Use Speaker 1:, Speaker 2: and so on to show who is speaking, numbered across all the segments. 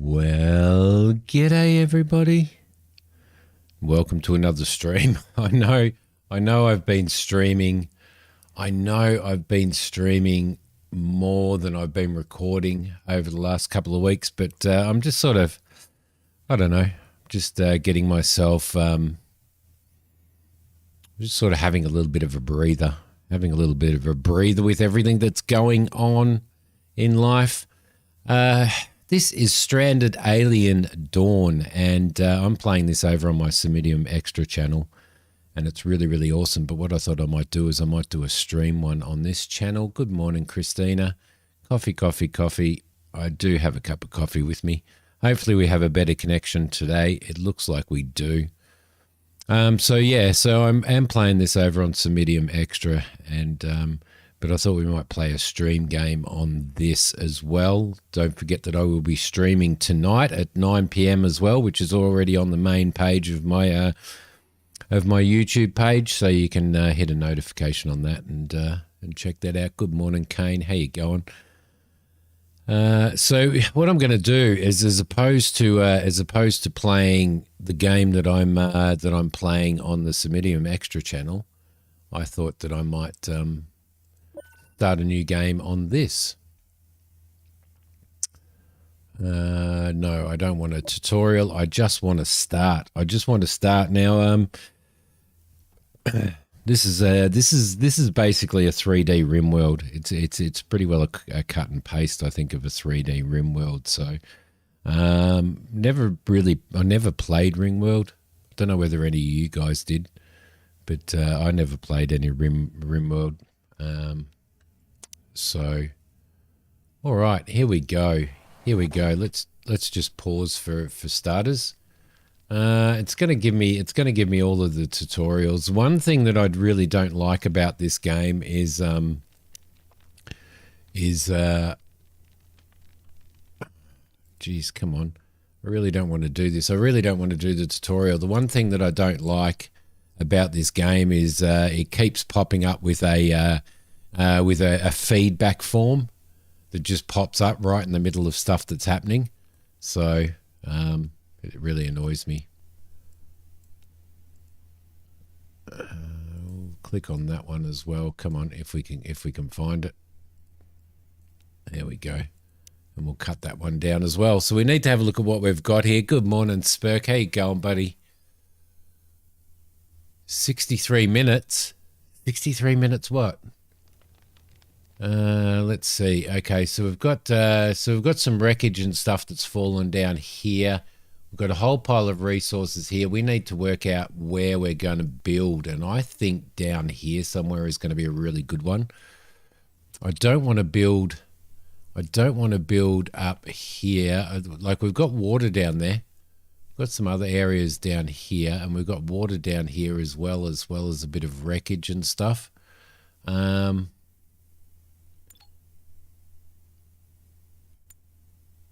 Speaker 1: Well, g'day everybody. Welcome to another stream. I know I've been streaming. I know I've been streaming more than I've been recording over the last couple of weeks, but I'm just sort of, I don't know, just getting myself, just sort of having a little bit of a breather, with everything that's going on in life. This is Stranded Alien Dawn, and I'm playing this over on my Simidiom Extra channel, and it's really, really awesome. But what I thought I might do is I might do a stream one on this channel. Good morning, Christina. Coffee, coffee, coffee. I do have a cup of coffee with me. Hopefully we have a better connection today. It looks like we do. So I'm playing this over on Simidiom Extra, and but I thought we might play a stream game on this as well. Don't forget that I will be streaming tonight at 9 p.m. as well, which is already on the main page of my YouTube page, so you can hit a notification on that and check that out. Good morning, Kane. How you going? So what I'm going to do is, as opposed to playing the game that I'm playing on the Simidiom Extra channel, I thought that I might start a new game on this. No, I don't want a tutorial. I just want to start. Now. This is basically a 3D RimWorld. It's pretty well a cut and paste, I think, of a 3D RimWorld. So, I never played RimWorld. I don't know whether any of you guys did, but I never played any RimWorld. So, all right, here we go. Let's just pause for starters. It's gonna give me all of the tutorials. One thing that I really don't like about this game is geez, come on. I really don't want to do this. I really don't want to do the tutorial. The one thing that I don't like about this game is it keeps popping up with a feedback form that just pops up right in the middle of stuff that's happening. So it really annoys me. We'll click on that one as well. Come on, if we can find it. There we go. And we'll cut that one down as well. So we need to have a look at what we've got here. Good morning, Spurk. How you going, buddy? 63 minutes. 63 minutes what? Let's see. Okay, so we've got some wreckage and stuff that's fallen down here. We've got a whole pile of resources here. We need to work out where we're going to build, and I think down here somewhere is going to be a really good one. I don't want to build up here. Like, we've got water down there. We've got some other areas down here, and we've got water down here as well as a bit of wreckage and stuff.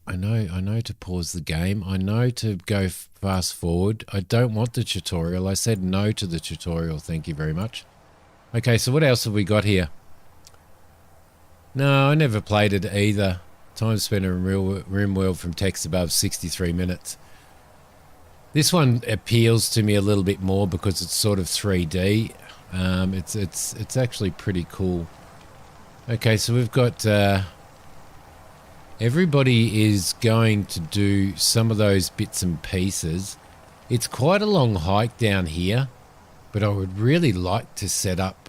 Speaker 1: I know to pause the game. I know to go fast forward. I don't want the tutorial. I said no to the tutorial. Thank you very much. Okay, so what else have we got here? No, I never played it either. Time spent in RimWorld from text above 63 minutes. This one appeals to me a little bit more because it's sort of 3D. It's actually pretty cool. Okay, so we've got everybody is going to do some of those bits and pieces. It's quite a long hike down here, but I would really like to set up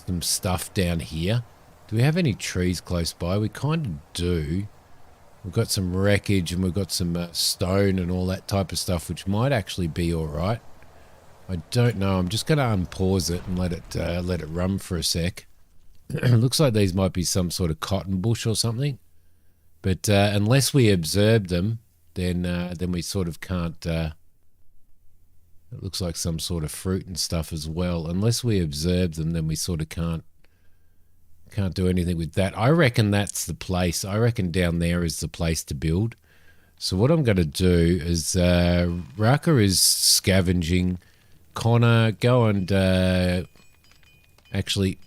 Speaker 1: some stuff down here. Do we have any trees close by? We kind of do. We've got some wreckage and we've got some stone and all that type of stuff, which might actually be all right. I don't know. I'm just going to unpause it and let it run for a sec. Looks like these might be some sort of cotton bush or something. But unless we observe them, then we sort of can't. It looks like some sort of fruit and stuff as well. Unless we observe them, then we sort of can't do anything with that. I reckon that's the place. I reckon down there is the place to build. So what I'm going to do is Raka is scavenging. Connor, go and actually,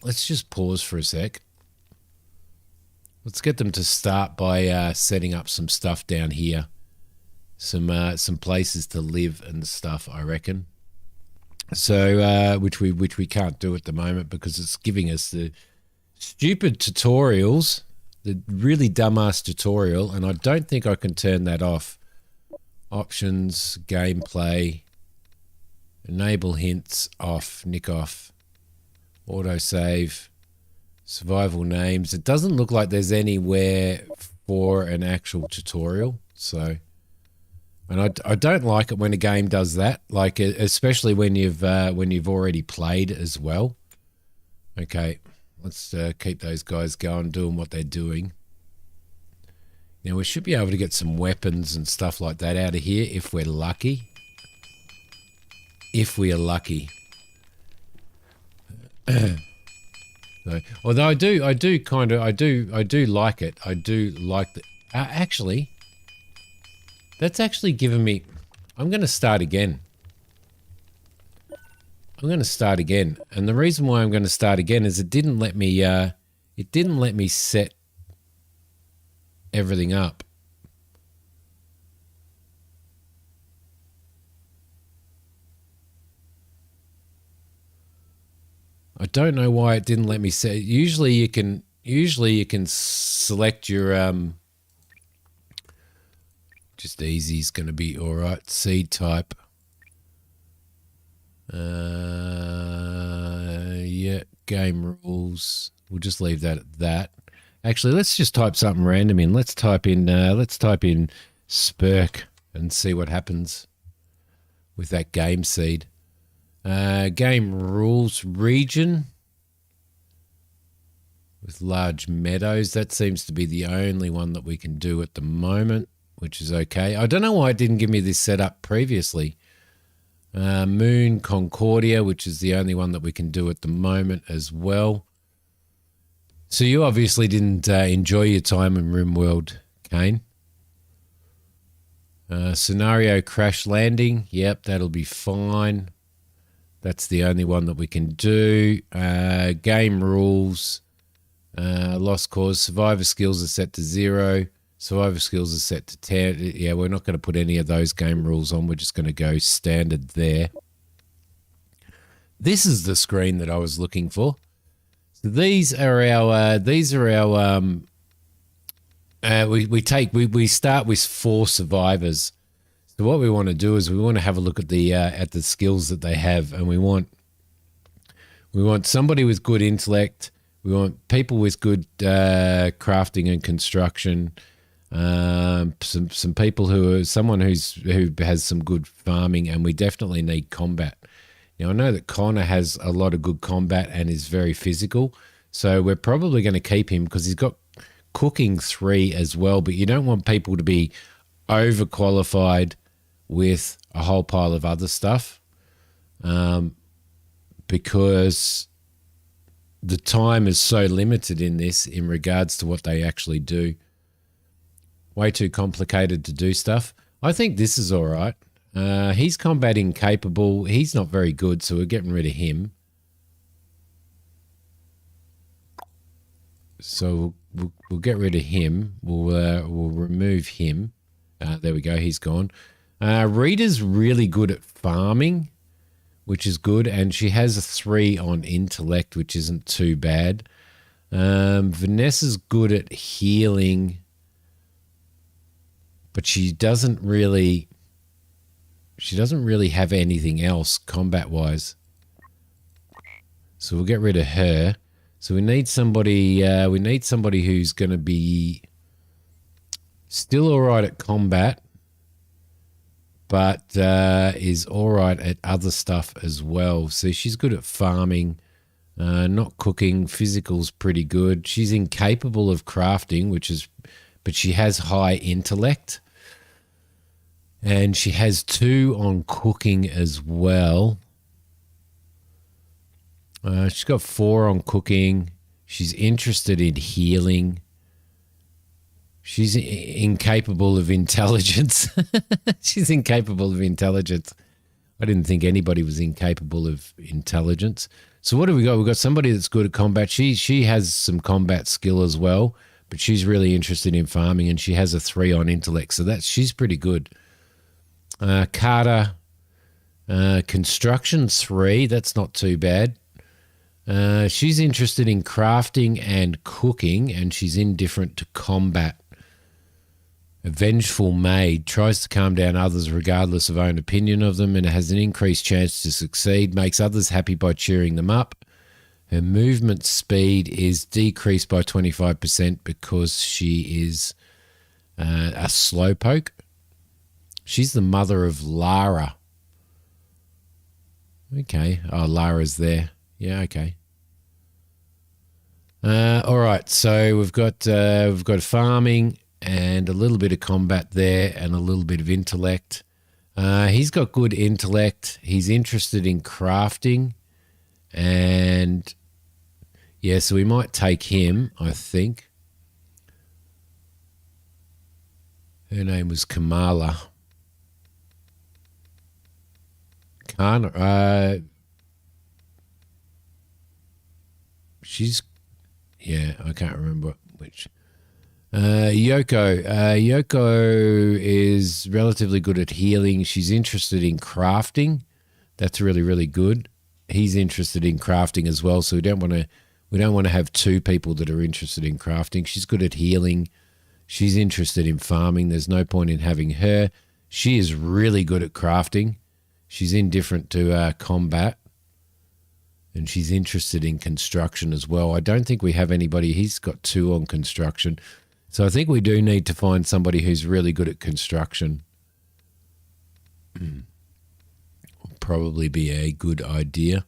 Speaker 1: let's just pause for a sec. Let's get them to start by setting up some stuff down here. Some places to live and stuff, I reckon. So which we can't do at the moment because it's giving us the stupid tutorials, the really dumbass tutorial, and I don't think I can turn that off. Options, gameplay, enable hints off, nick off, autosave, survival names. It doesn't look like there's anywhere for an actual tutorial, so. And I don't like it when a game does that, like especially when you've already played as well. Okay, let's keep those guys going, doing what they're doing. Now we should be able to get some weapons and stuff like that out of here if we're lucky. If we are lucky. So, although I do like it. I do like the. Actually. That's actually given me... I'm going to start again. I'm going to start again. And the reason why I'm going to start again is it didn't let me set everything up. I don't know why it didn't let me set. Usually you can select your just easy is going to be all right. Seed type. Yeah, game rules. We'll just leave that at that. Actually, let's just type something random in. Let's type in Spurk and see what happens with that game seed. Game rules region with large meadows. That seems to be the only one that we can do at the moment, which is okay. I don't know why it didn't give me this set up previously. Moon Concordia, which is the only one that we can do at the moment as well. So you obviously didn't enjoy your time in RimWorld, Kane. Scenario crash landing. Yep, that'll be fine. That's the only one that we can do. Game rules. Lost cause. Survivor skills are set to 0. Survivor skills are set to 10. Yeah, we're not going to put any of those game rules on. We're just going to go standard there. This is the screen that I was looking for. So these are our we start with 4 survivors. So what we want to do is we want to have a look at the skills that they have, and we want somebody with good intellect. We want people with good crafting and construction. Some people who has some good farming, and we definitely need combat. Now I know that Connor has a lot of good combat and is very physical, so we're probably going to keep him because he's got cooking 3 as well. But you don't want people to be overqualified with a whole pile of other stuff, because the time is so limited in this in regards to what they actually do. Way too complicated to do stuff. I think this is all right. He's combat incapable. He's not very good, so we're getting rid of him. So we'll get rid of him. We'll remove him. There we go. He's gone. Rita's really good at farming, which is good, and she has a 3 on intellect, which isn't too bad. Vanessa's good at healing, but she doesn't really have anything else combat wise. So we'll get rid of her. So we need somebody who's going to be still all right at combat, but is all right at other stuff as well. So she's good at farming, not cooking. Physical's pretty good. She's incapable of crafting, but she has high intellect. And she has 2 on cooking as well. She's got 4 on cooking. She's interested in healing. She's incapable of intelligence. She's incapable of intelligence. I didn't think anybody was incapable of intelligence. So what do we got? We've got somebody that's good at combat. She has some combat skill as well, but she's really interested in farming, and she has a 3 on intellect, so she's pretty good. Carter, construction 3, that's not too bad. She's interested in crafting and cooking, and she's indifferent to combat. A vengeful maid, tries to calm down others regardless of own opinion of them, and has an increased chance to succeed, makes others happy by cheering them up. Her movement speed is decreased by 25% because she is a slowpoke. She's the mother of Lara. Okay. Oh, Lara's there. Yeah, okay. All right, so we've got farming and a little bit of combat there and a little bit of intellect. He's got good intellect. He's interested in crafting, and yeah, so we might take him, I think. Her name was Kamala. Yeah, I can't remember which. Yoko. Yoko is relatively good at healing. She's interested in crafting. That's really, really good. He's interested in crafting as well, so we don't want to have 2 people that are interested in crafting. She's good at healing. She's interested in farming. There's no point in having her. She is really good at crafting. She's indifferent to combat. And she's interested in construction as well. I don't think we have anybody. He's got 2 on construction. So I think we do need to find somebody who's really good at construction. Will probably be a good idea.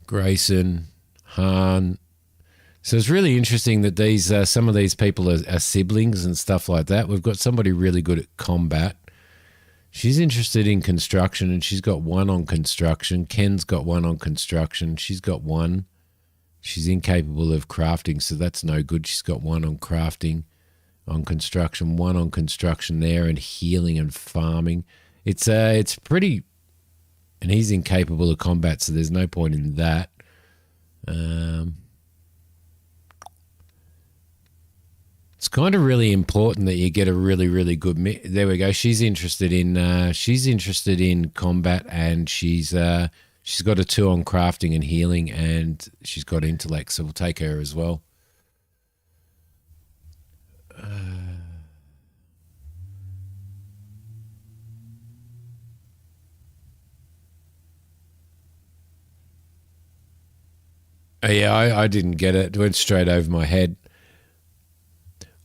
Speaker 1: Grayson, Han. So it's really interesting that these some of these people are siblings and stuff like that. We've got somebody really good at combat. She's interested in construction, and she's got 1 on construction. Ken's got 1 on construction. She's got 1. She's incapable of crafting, so that's no good. She's got 1 on crafting, on construction, 1 on construction there, and healing and farming. It's pretty, and he's incapable of combat, so there's no point in that. It's kind of really important that you get a really, really good there we go. She's interested in combat, and she's got a 2 on crafting and healing, and she's got intellect, so we'll take her as well. Yeah, I didn't get it. It went straight over my head.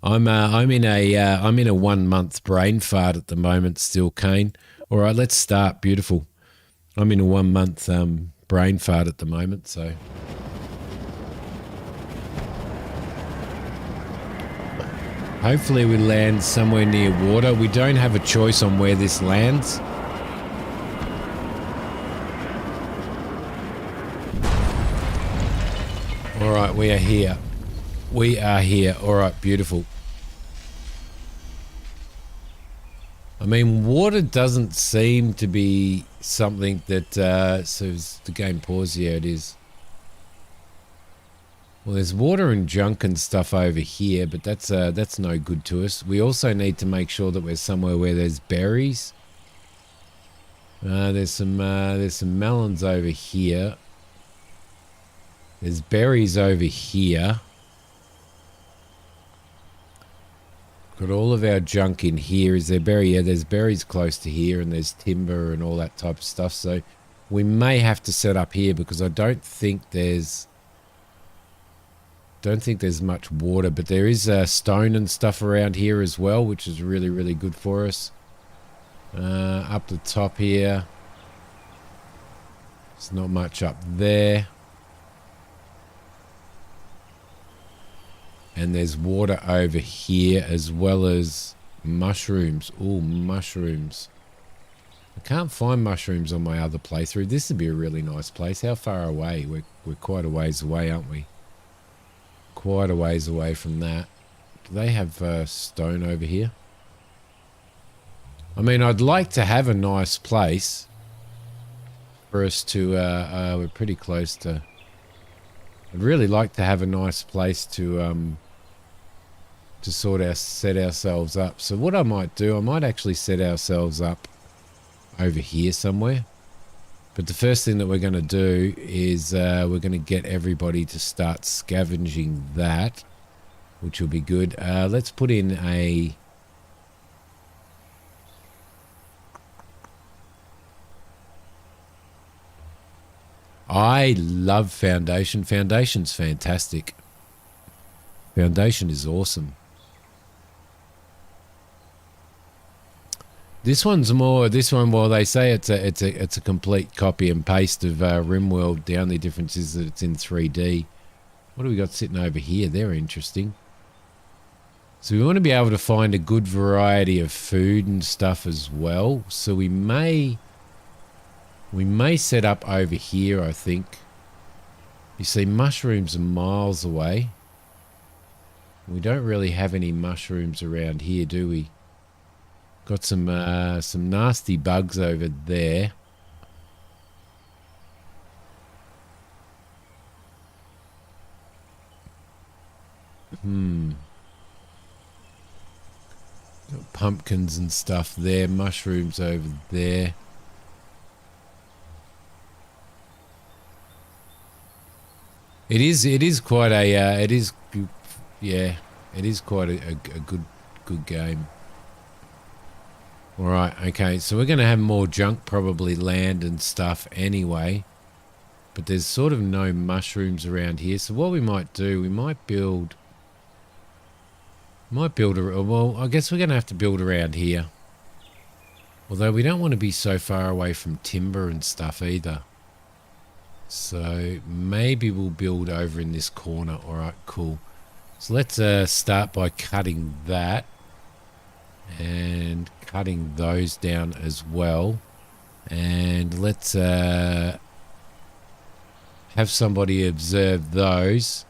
Speaker 1: I'm in a 1 month brain fart at the moment still, Kane. All right, let's start. Beautiful. I'm in a 1 month brain fart at the moment, so hopefully we land somewhere near water. We don't have a choice on where this lands. All right, we are here. We are here. All right, beautiful. I mean, water doesn't seem to be something that... so is the game pause? Yeah, it is. Well, there's water and junk and stuff over here, but that's no good to us. We also need to make sure that we're somewhere where there's berries. There's some melons over here. There's berries over here. Got all of our junk in here. Is there berry? Yeah, there's berries close to here, and there's timber and all that type of stuff. So we may have to set up here because I don't think there's much water, but there is stone and stuff around here as well, which is really, really good for us. Up the top here, there's not much up there. And there's water over here as well as mushrooms. Ooh, mushrooms. I can't find mushrooms on my other playthrough. This would be a really nice place. How far away? We're quite a ways away, aren't we? Quite a ways away from that. Do they have stone over here? I mean, I'd like to have a nice place for us to... we're pretty close to... I'd really like to have a nice place to set ourselves up. So what I might do, I might actually set ourselves up over here somewhere. But the first thing that we're going to do is we're going to get everybody to start scavenging that, which will be good. Let's put in a... I love Foundation. Foundation's fantastic. Foundation is awesome. This one's more. This one, well, they say it's a complete copy and paste of RimWorld. The only difference is that it's in 3D. What do we got sitting over here? They're interesting. So we want to be able to find a good variety of food and stuff as well. So we may set up over here, I think. You see, mushrooms are miles away. We don't really have any mushrooms around here, do we? Got some nasty bugs over there. Got pumpkins and stuff there. Mushrooms over there. It is quite a good game. All right, okay, so we're going to have more junk, probably land and stuff anyway. But there's sort of no mushrooms around here. So what we might do, we might build... well, I guess we're going to have to build around here. Although we don't want to be so far away from timber and stuff either. So maybe we'll build over in this corner. All right, cool. So let's start by cutting that. And cutting those down as well. And let's have somebody observe those.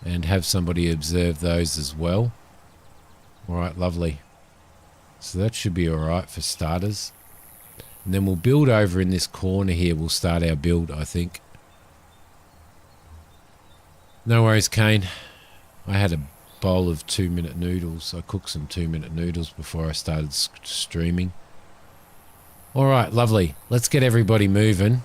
Speaker 1: And have somebody observe those as well. Alright, lovely. So that should be alright for starters. And then we'll build over in this corner here. We'll start our build, I think. No worries, Kane. I had a bowl of 2-minute noodles. I cooked some 2-minute noodles before I started streaming. Alright, lovely. Let's get everybody moving.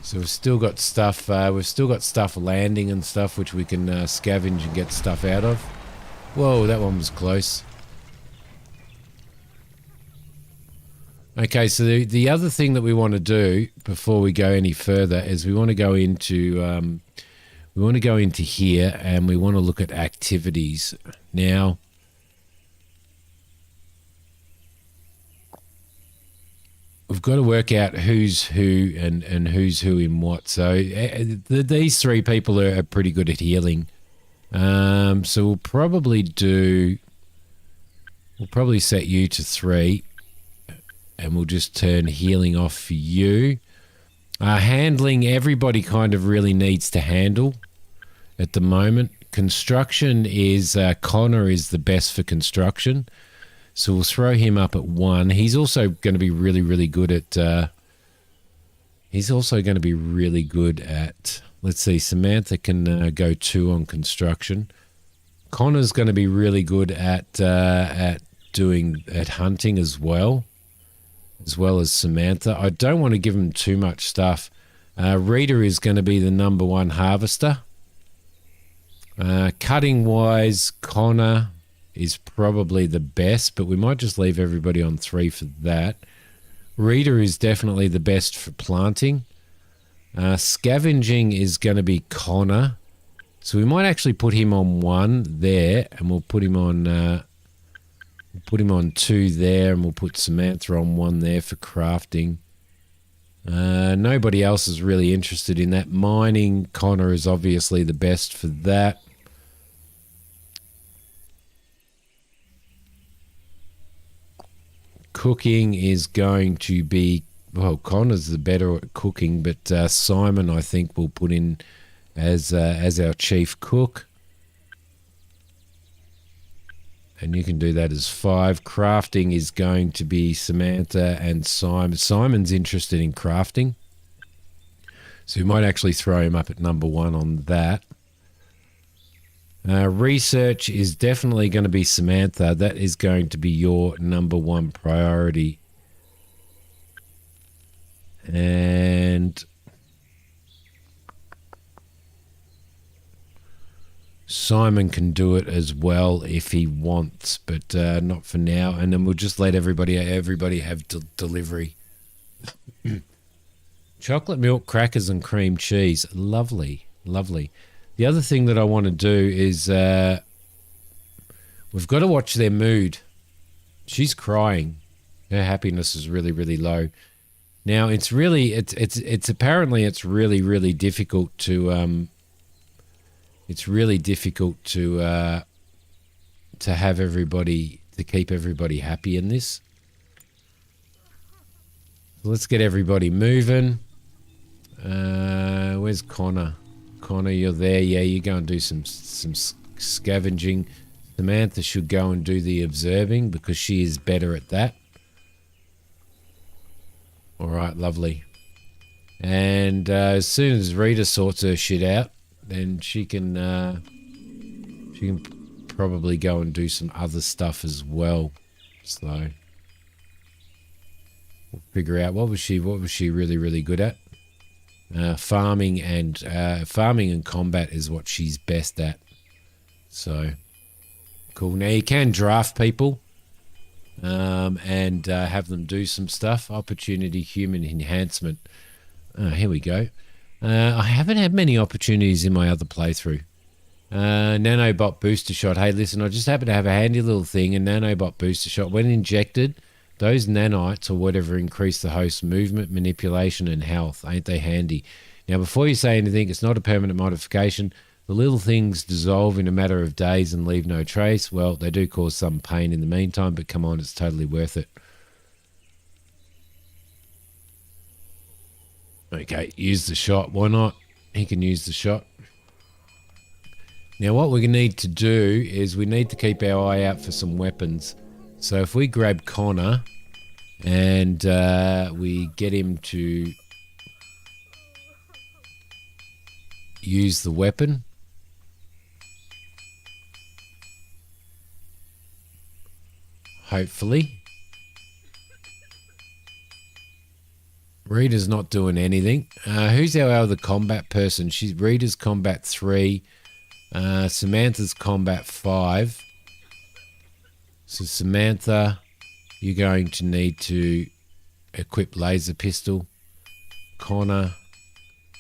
Speaker 1: So we've still got stuff landing and stuff which we can scavenge and get stuff out of. Whoa, that one was close. Okay, so the other thing that we want to do before we go any further is we want to go into here and we want to look at activities. Now, we've got to work out who's who and who's who in what. So these three people are pretty good at healing. So we'll probably set you to 3 and we'll just turn healing off for you. Handling, everybody kind of really needs to handle at the moment. Construction is, Connor is the best for construction. So we'll throw him up at 1. He's also going to be really, really good at, let's see, Samantha can go 2 on construction. Connor's going to be really good at hunting as well as Samantha. I don't want to give him too much stuff. Rita is going to be the number 1 harvester. Cutting wise, Connor is probably the best, but we might just leave everybody on 3 for that. Rita is definitely the best for planting. Scavenging is going to be Connor. So we might actually put him on 1 there, and we'll put him on 2 there, and we'll put Samantha on 1 there for crafting. Nobody else is really interested in that. Mining, Connor is obviously the best for that. Cooking is going to be, well, Connor's the better at cooking, but Simon, I think, we'll put in as our chief cook. And you can do that as 5. Crafting is going to be Samantha and Simon. Simon's interested in crafting. So we might actually throw him up at number 1 on that. Research is definitely going to be Samantha. That is going to be your number 1 priority. And Simon can do it as well if he wants, but not for now. And then we'll just let everybody have delivery. Chocolate milk, crackers, and cream cheese. Lovely, lovely. The other thing that I want to do is we've got to watch their mood. She's crying. Her happiness is really, really low. Now it's really apparently it's really, really difficult to have everybody, to keep everybody happy in this. So let's get everybody moving. Where's Connor? Connor, you're there. Yeah, you go and do some scavenging. Samantha should go and do the observing because she is better at that. All right, lovely. And as soon as Rita sorts her shit out, then she can probably go and do some other stuff as well. So we'll figure out what was she really, really good at. Farming and combat is what she's best at. So cool. Now you can draft people and have them do some stuff. Opportunity, human enhancement. Here we go. I haven't had many opportunities in my other playthrough. Nanobot booster shot. Hey, listen, I just happen to have a handy little thing, a nanobot booster shot. When injected, those nanites or whatever increase the host's movement, manipulation, and health. Ain't they handy? Now, before you say anything, it's not a permanent modification. The little things dissolve in a matter of days and leave no trace. Well, they do cause some pain in the meantime, but come on, it's totally worth it. Okay, use the shot. Why not? He can use the shot. Now, what we need to do is we need to keep our eye out for some weapons. So if we grab Connor and we get him to use the weapon. Hopefully. Rita's not doing anything. Who's our other combat person? Rita's combat 3. Samantha's combat 5. So Samantha, you're going to need to equip laser pistol. Connor,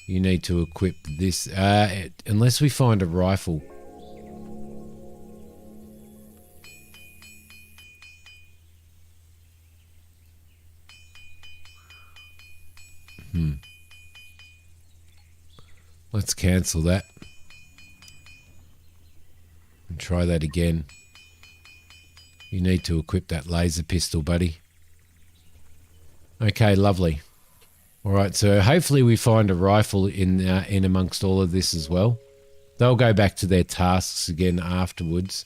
Speaker 1: you need to equip this. Unless we find a rifle. Let's cancel that. And try that again. You need to equip that laser pistol, buddy. Okay, lovely. All right, so hopefully we find a rifle in amongst all of this as well. They'll go back to their tasks again afterwards.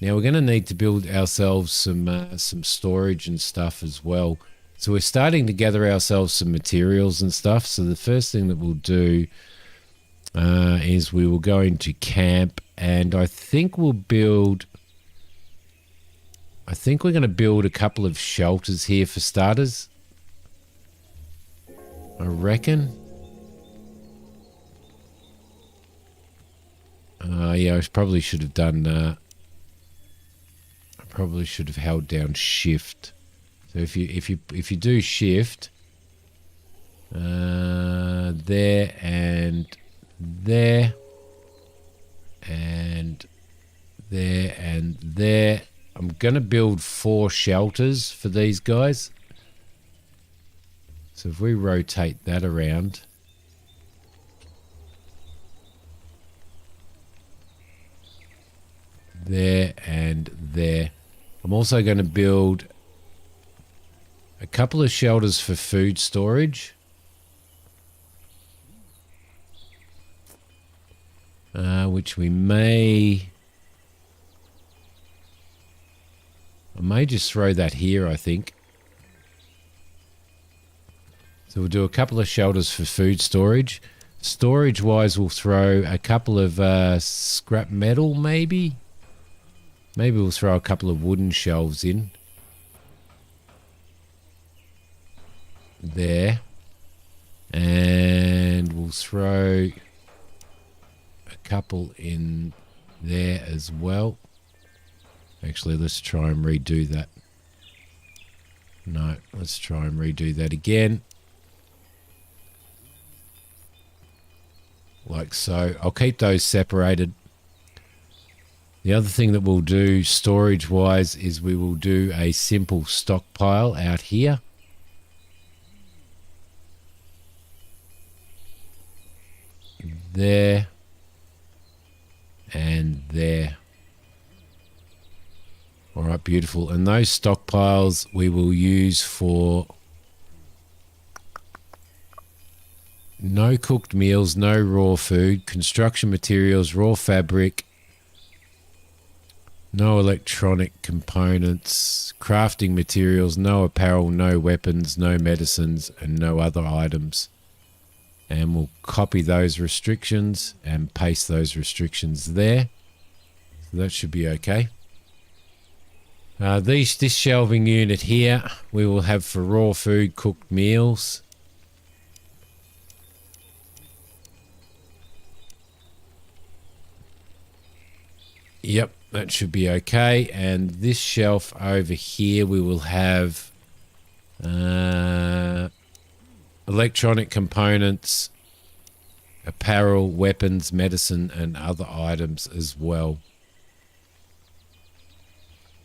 Speaker 1: Now we're going to need to build ourselves some storage and stuff as well. So we're starting to gather ourselves some materials and stuff. So the first thing that we'll do is we will go into camp, and I think we're going to build a couple of shelters here for starters. I reckon. Yeah, I probably should have done. I probably should have held down shift. So if you do shift, there and there and there and there. I'm going to build 4 shelters for these guys. So if we rotate that around. There and there. I'm also going to build a couple of shelters for food storage. Which I may just throw that here, I think. So we'll do a couple of shelters for food storage. Storage-wise, we'll throw a couple of scrap metal, maybe. Maybe we'll throw a couple of wooden shelves in. There. And we'll throw a couple in there as well. Actually, let's try and redo that. No, let's try and redo that again. Like so. I'll keep those separated. The other thing that we'll do storage-wise is we will do a simple stockpile out here. There. And there. All right, beautiful. And those stockpiles we will use for no cooked meals, no raw food, construction materials, raw fabric, no electronic components, crafting materials, no apparel, no weapons, no medicines, and no other items. And we'll copy those restrictions and paste those restrictions there. So that should be okay. This shelving unit here, we will have for raw food, cooked meals. Yep, that should be okay. And this shelf over here, we will have electronic components, apparel, weapons, medicine, and other items as well.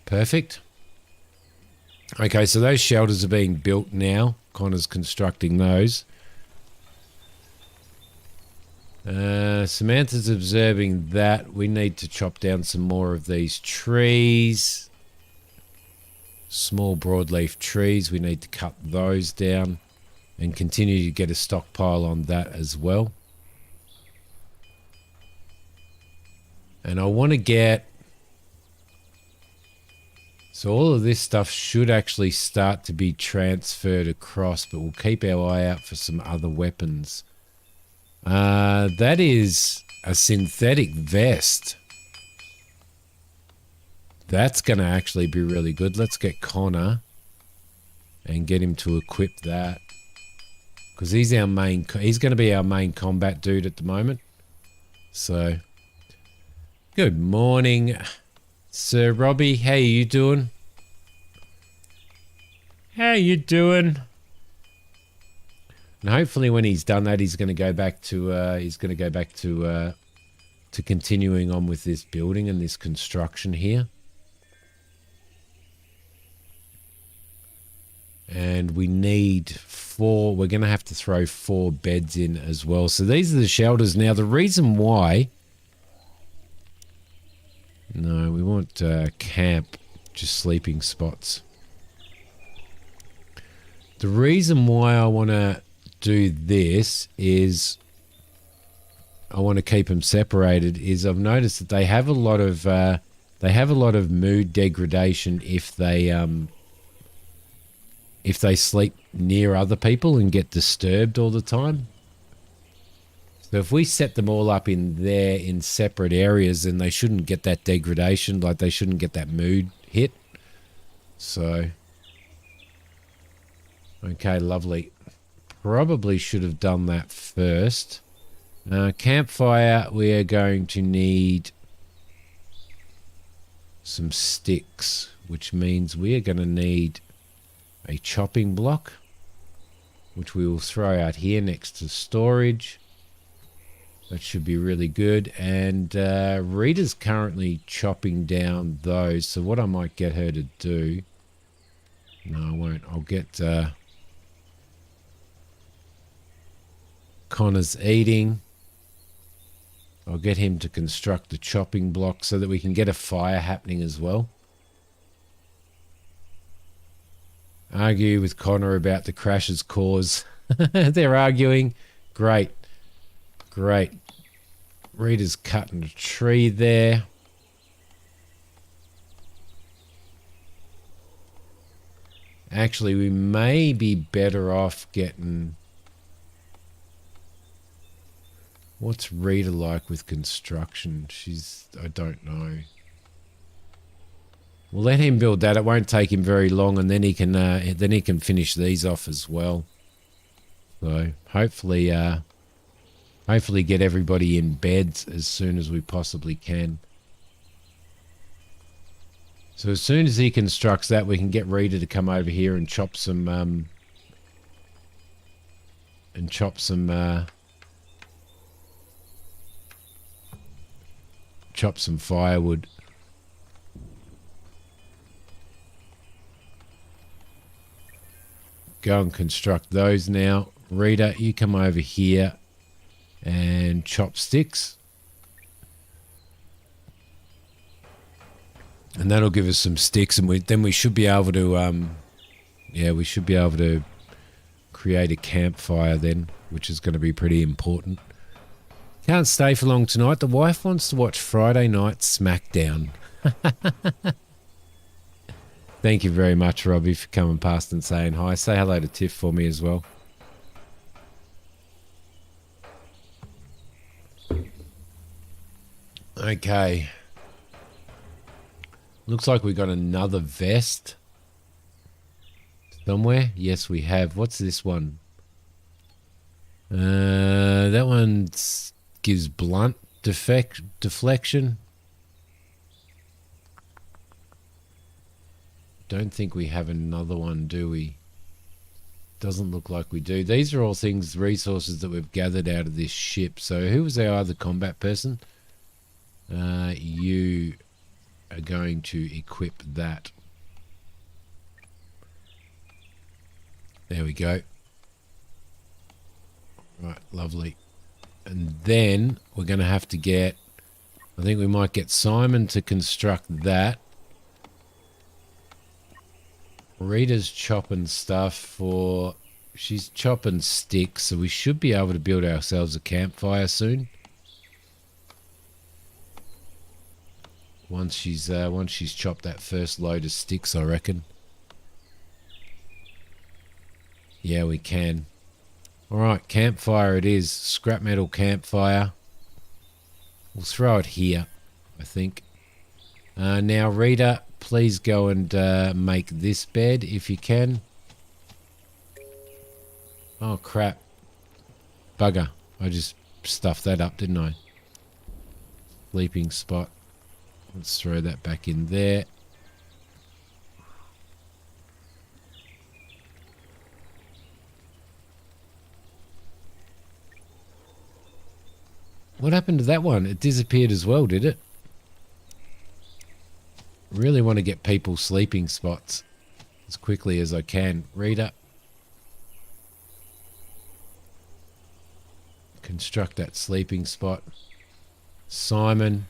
Speaker 1: Perfect. Okay, so those shelters are being built now. Connor's constructing those. Samantha's observing that. We need to chop down some more of these trees. Small broadleaf trees. We need to cut those down and continue to get a stockpile on that as well. And I want to get... So all of this stuff should actually start to be transferred across, but we'll keep our eye out for some other weapons. That is a synthetic vest. That's going to actually be really good. Let's get Connor and get him to equip that. Because he's our main... He's going to be our main combat dude at the moment. So, good morning, Sir Robbie. How you doing? How you doing? And hopefully, when he's done that, he's going to go back to to continuing on with this building and this construction here. And we need 4. We're going to have to throw 4 beds in as well. So these are the shelters. Now, the reason why... No, we want camp, just sleeping spots. The reason why I want to do this is I want to keep them separated. Is I've noticed that they have a lot of mood degradation if they sleep near other people and get disturbed all the time. So if we set them all up in there in separate areas, then they shouldn't get that degradation, like they shouldn't get that mood hit. So, okay, lovely. Probably should have done that first. Campfire, we are going to need some sticks, which means we are going to need a chopping block, which we will throw out here next to storage. That should be really good. And Rita's currently chopping down those. So what I might get her to do... No, I won't. I'll get... Connor's eating. I'll get him to construct the chopping block so that we can get a fire happening as well. Argue with Connor about the crash's cause. They're arguing. Great. Great. Rita's cutting a tree there. Actually, we may be better off getting... What's Rita like with construction? I don't know. We'll let him build that. It won't take him very long, and then he can finish these off as well. So hopefully get everybody in beds as soon as we possibly can. So as soon as he constructs that, we can get Rita to come over here and chop some firewood. Go and construct those now. Rita, you come over here and chop sticks. And that'll give us some sticks, and then we should be able to, we should be able to create a campfire then, which is going to be pretty important. Can't stay for long tonight. The wife wants to watch Friday Night SmackDown. Thank you very much, Robbie, for coming past and saying hi. Say hello to Tiff for me as well. Okay. Looks like we got another vest somewhere. Yes, we have. What's this one? That one gives blunt deflection. Don't think we have another one, do we? Doesn't look like we do. These are all things, resources that we've gathered out of this ship. So who was our other combat person? You are going to equip that. There we go. Right, lovely. And then we're going to have to get, I think we might get Simon to construct that. Rita's chopping stuff for, she's chopping sticks, so we should be able to build ourselves a campfire soon. Once she's chopped that first load of sticks, I reckon. Yeah, we can. All right, campfire it is. Scrap metal campfire. We'll throw it here, I think. Now, Rita, please go and make this bed if you can. Oh, crap. Bugger. I just stuffed that up, didn't I? Sleeping spot. Let's throw that back in there. What happened to that one? It disappeared as well, did it? Really want to get people sleeping spots as quickly as I can. Rita, construct that sleeping spot. Simon,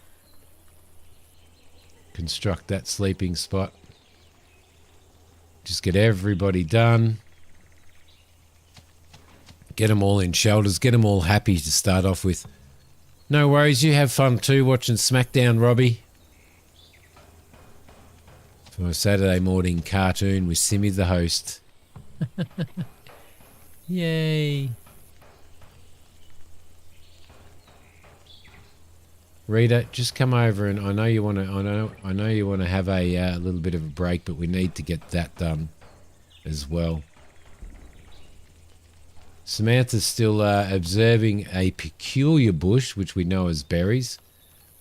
Speaker 1: construct that sleeping spot. Just get everybody done. Get them all in shelters. Get them all happy to start off with. No worries, you have fun too watching SmackDown, Robbie. For a Saturday morning cartoon with Simi the host. Yay. Rita, just come over, and I know you want to. I know you want to have a little bit of a break, but we need to get that done as well. Samantha's still observing a peculiar bush, which we know as berries.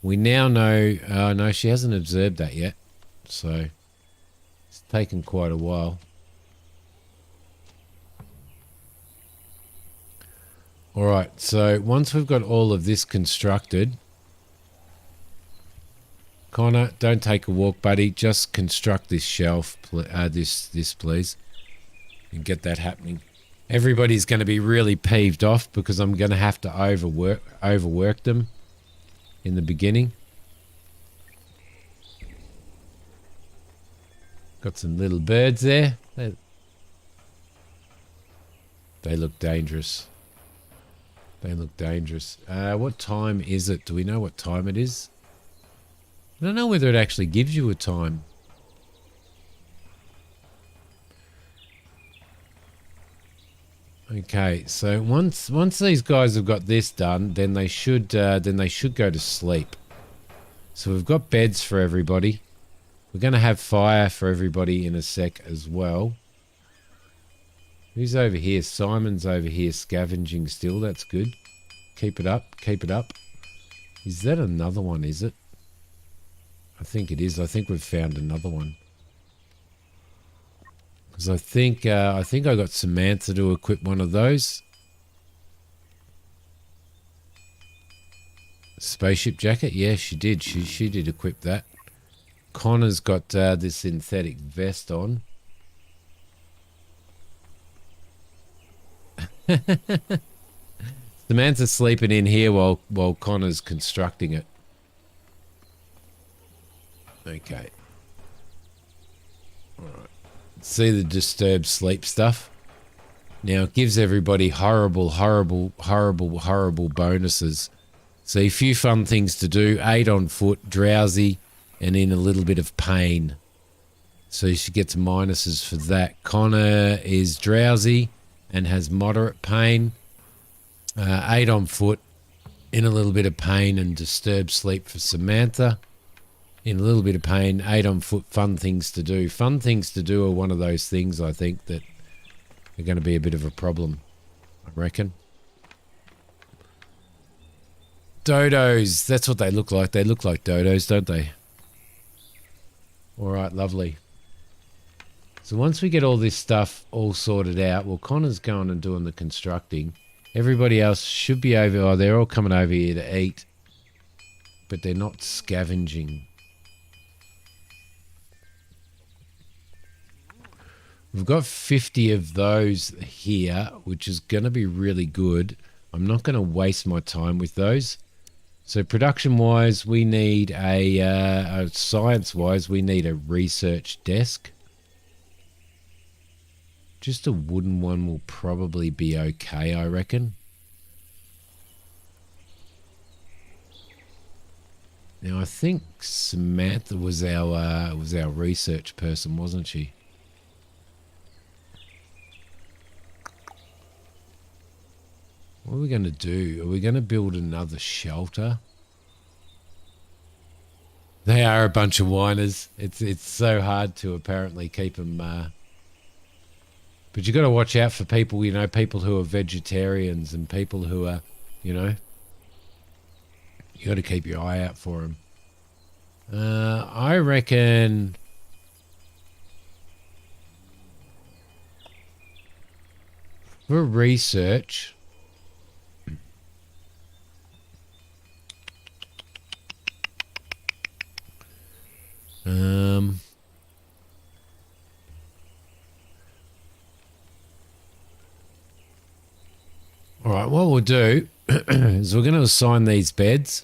Speaker 1: We now know. No, she hasn't observed that yet, so it's taken quite a while. All right, so once we've got all of this constructed. Connor, don't take a walk, buddy. Just construct this shelf, this please, and get that happening. Everybody's going to be really peeved off because I'm going to have to overwork them in the beginning. Got some little birds there. They look dangerous. They look dangerous. What time is it? Do we know what time it is? I don't know whether it actually gives you a time. Okay, so once these guys have got this done, then they should go to sleep. So we've got beds for everybody. We're going to have fire for everybody in a sec as well. Who's over here? Simon's over here scavenging still. That's good. Keep it up. Keep it up. Is that another one, is it? I think it is. I think we've found another one. Because I think I got Samantha to equip one of those. Spaceship jacket? Yeah, she did. She did equip that. Connor's got this synthetic vest on. Samantha's sleeping in here while Connor's constructing it. Okay. Alright. See the disturbed sleep stuff? Now it gives everybody horrible bonuses. So a few fun things to do. 8 on foot, drowsy, and in a little bit of pain. So she gets minuses for that. Connor is drowsy and has moderate pain. 8 on foot, in a little bit of pain and disturbed sleep for Samantha. In a little bit of pain, 8 on foot, fun things to do. Fun things to do are one of those things, I think, that are going to be a bit of a problem, I reckon. Dodos, that's what they look like. They look like dodos, don't they? All right, lovely. So once we get all this stuff all sorted out, well, Connor's going and doing the constructing. Everybody else should be over. Oh, they're all coming over here to eat, but they're not scavenging. We've got 50 of those here, which is going to be really good. I'm not going to waste my time with those. So production-wise, we need science-wise, we need a research desk. Just a wooden one will probably be okay, I reckon. Now, I think Samantha was our research person, wasn't she? What are we going to do? Are we going to build another shelter? They are a bunch of whiners. It's so hard to apparently keep them. But you got to watch out for people, you know, people who are vegetarians and people who are, you know, you got to keep your eye out for them. I reckon. For research. All right, what we'll do is we're going to assign these beds.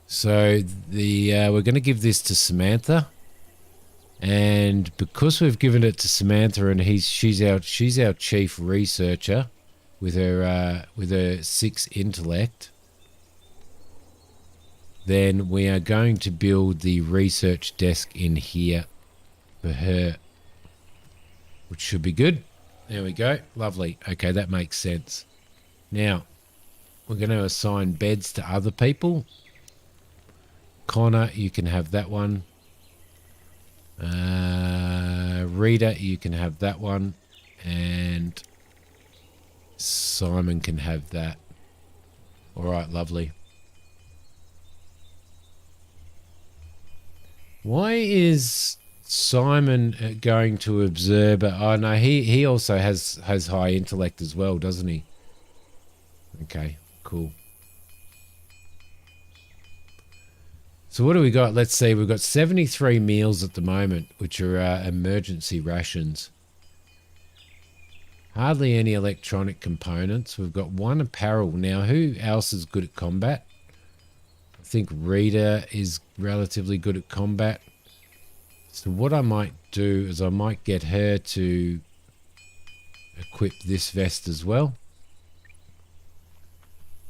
Speaker 1: So we're going to give this to Samantha, and because we've given it to Samantha, and she's our chief researcher with her 6 intellect. Then we are going to build the research desk in here for her, which should be good. There we go. Lovely. Okay, that makes sense. Now, we're going to assign beds to other people. Connor, you can have that one. Rita, you can have that one. And Simon can have that. All right, lovely. Why is Simon going to observe? Oh no, he also has high intellect as well, doesn't he? Okay, cool. So what do we got? Let's see. We've got 73 meals at the moment, which are emergency rations. Hardly any electronic components. We've got 1 apparel. Now, who else is good at combat? I think Rita is relatively good at combat. So what I might do is I might get her to equip this vest as well.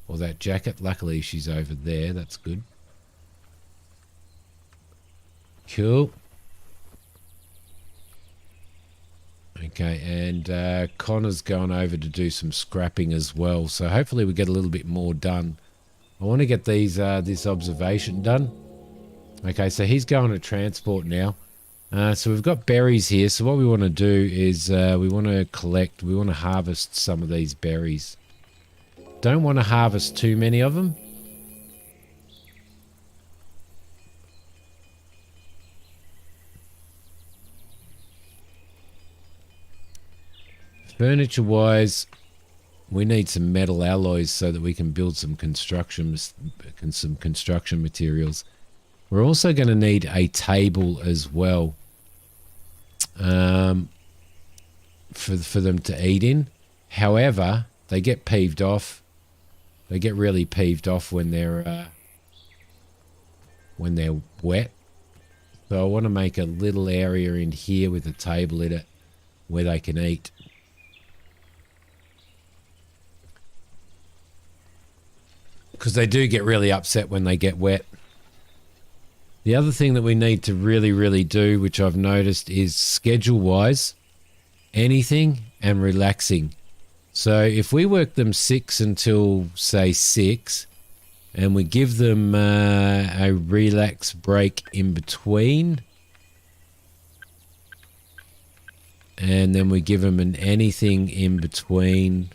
Speaker 1: Or that jacket. Luckily, she's over there. That's good. Cool. Okay, and Connor's going over to do some scrapping as well. So hopefully we get a little bit more done. I want to get these this observation done. Okay, so he's going to transport now. So we've got berries here. So what we want to do is we want to harvest some of these berries. Don't want to harvest too many of them. Furniture-wise, we need some metal alloys so that we can build some construction materials. We're also going to need a table as well for them to eat in. However, they get peeved off. They get really peeved off when they're wet. So I want to make a little area in here with a table in it where they can eat. Because they do get really upset when they get wet. The other thing that we need to really do, which I've noticed, is schedule-wise, anything and relaxing. So if we work them 6 until, say, 6, and we give them a relax break in between, and then we give them an anything in between,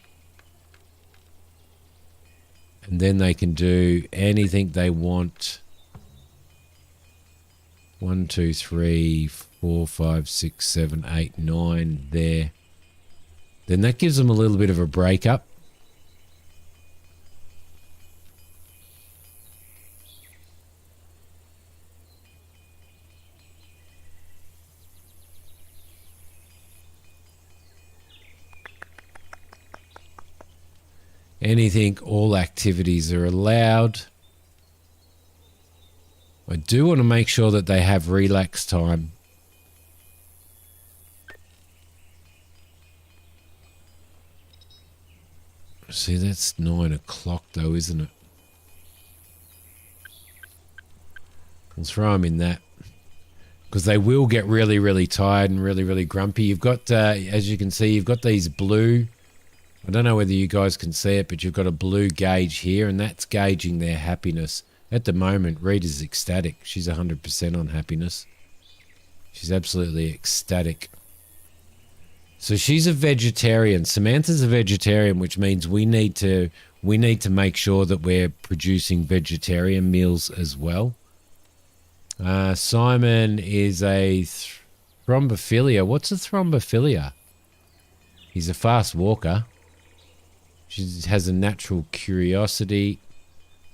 Speaker 1: and then they can do anything they want. 1, 2, 3, 4, 5, 6, 7, 8, 9 there. Then that gives them a little bit of a break up. Anything, all activities are allowed. I do want to make sure that they have relax time. See, that's 9 o'clock though, isn't it? We'll throw them in that. Because they will get really tired and really grumpy. You've got, as you can see, you've got these blue... I don't know whether you guys can see it, but you've got a blue gauge here, and that's gauging their happiness. At the moment, Rita's ecstatic. She's 100% on happiness. She's absolutely ecstatic. So she's a vegetarian. Samantha's a vegetarian, which means we need to make sure that we're producing vegetarian meals as well. Simon is a thrombophilia. What's a thrombophilia? He's a fast walker. She has a natural curiosity,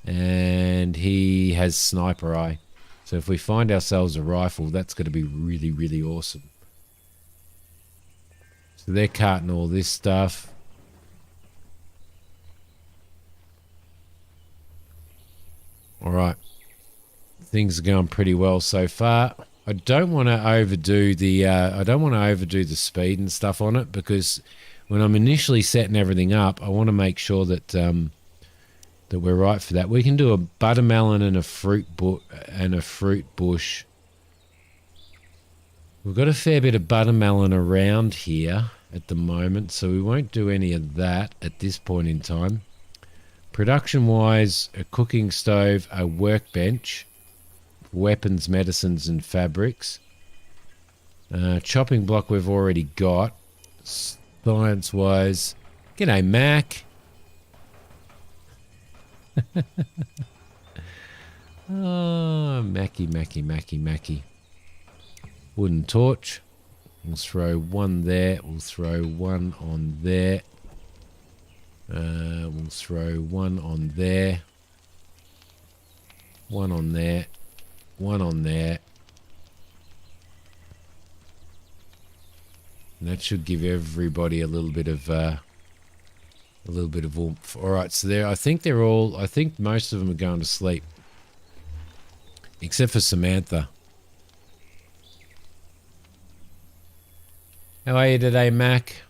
Speaker 1: and he has sniper eye. So if we find ourselves a rifle, that's going to be really awesome. So they're carting all this stuff. All right. Things are going pretty well so far. I don't want to overdo the speed and stuff on it, because when I'm initially setting everything up, I want to make sure that that we're right for that. We can do a buttermelon and a fruit bush. We've got a fair bit of buttermelon around here at the moment, so we won't do any of that at this point in time. Production-wise, a cooking stove, a workbench, weapons, medicines, and fabrics. Chopping block we've already got. Science-wise, g'day, Mac. Oh, Mackie. Wooden torch. We'll throw one there. We'll throw one on there. We'll throw one on there. One on there. One on there. And that should give everybody a little bit of oomph. All right, so I think most of them are going to sleep, except for Samantha. How are you today, Mac?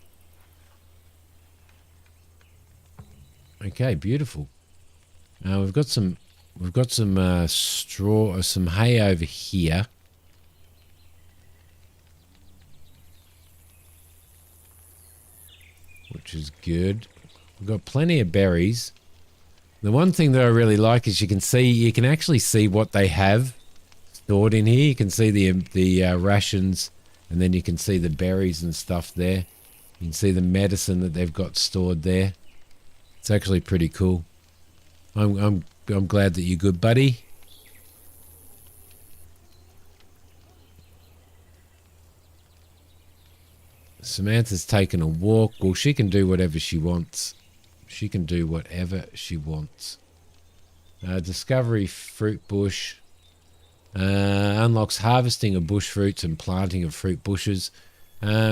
Speaker 1: Okay, beautiful. We've got some straw or some hay over here. which is good. We've got plenty of berries. The one thing that I really like is you can actually see what they have stored in here. You can see the rations, and then you can see the berries and stuff there. You can see the medicine that they've got stored there. It's actually pretty cool. I'm glad that you're good, buddy. Samantha's taken a walk. Well, she can do whatever she wants. She can do whatever she wants. Discovery fruit bush. Unlocks harvesting of bush fruits and planting of fruit bushes.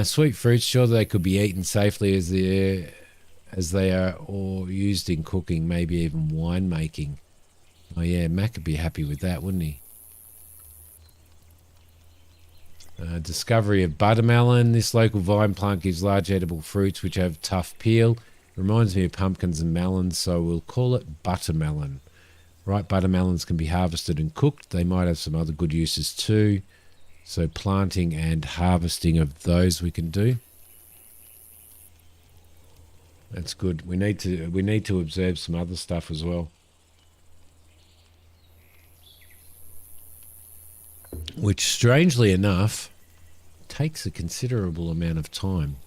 Speaker 1: Sweet fruits, sure they could be eaten safely as they are or used in cooking, maybe even wine making. Oh yeah, Mac would be happy with that, wouldn't he? Discovery of buttermelon. This local vine plant gives large edible fruits which have tough peel. Reminds me of pumpkins and melons, so we'll call it buttermelon. Ripe buttermelons can be harvested and cooked. They might have some other good uses too. So planting and harvesting of those we can do. That's good. We need to observe some other stuff as well, which strangely enough takes a considerable amount of time.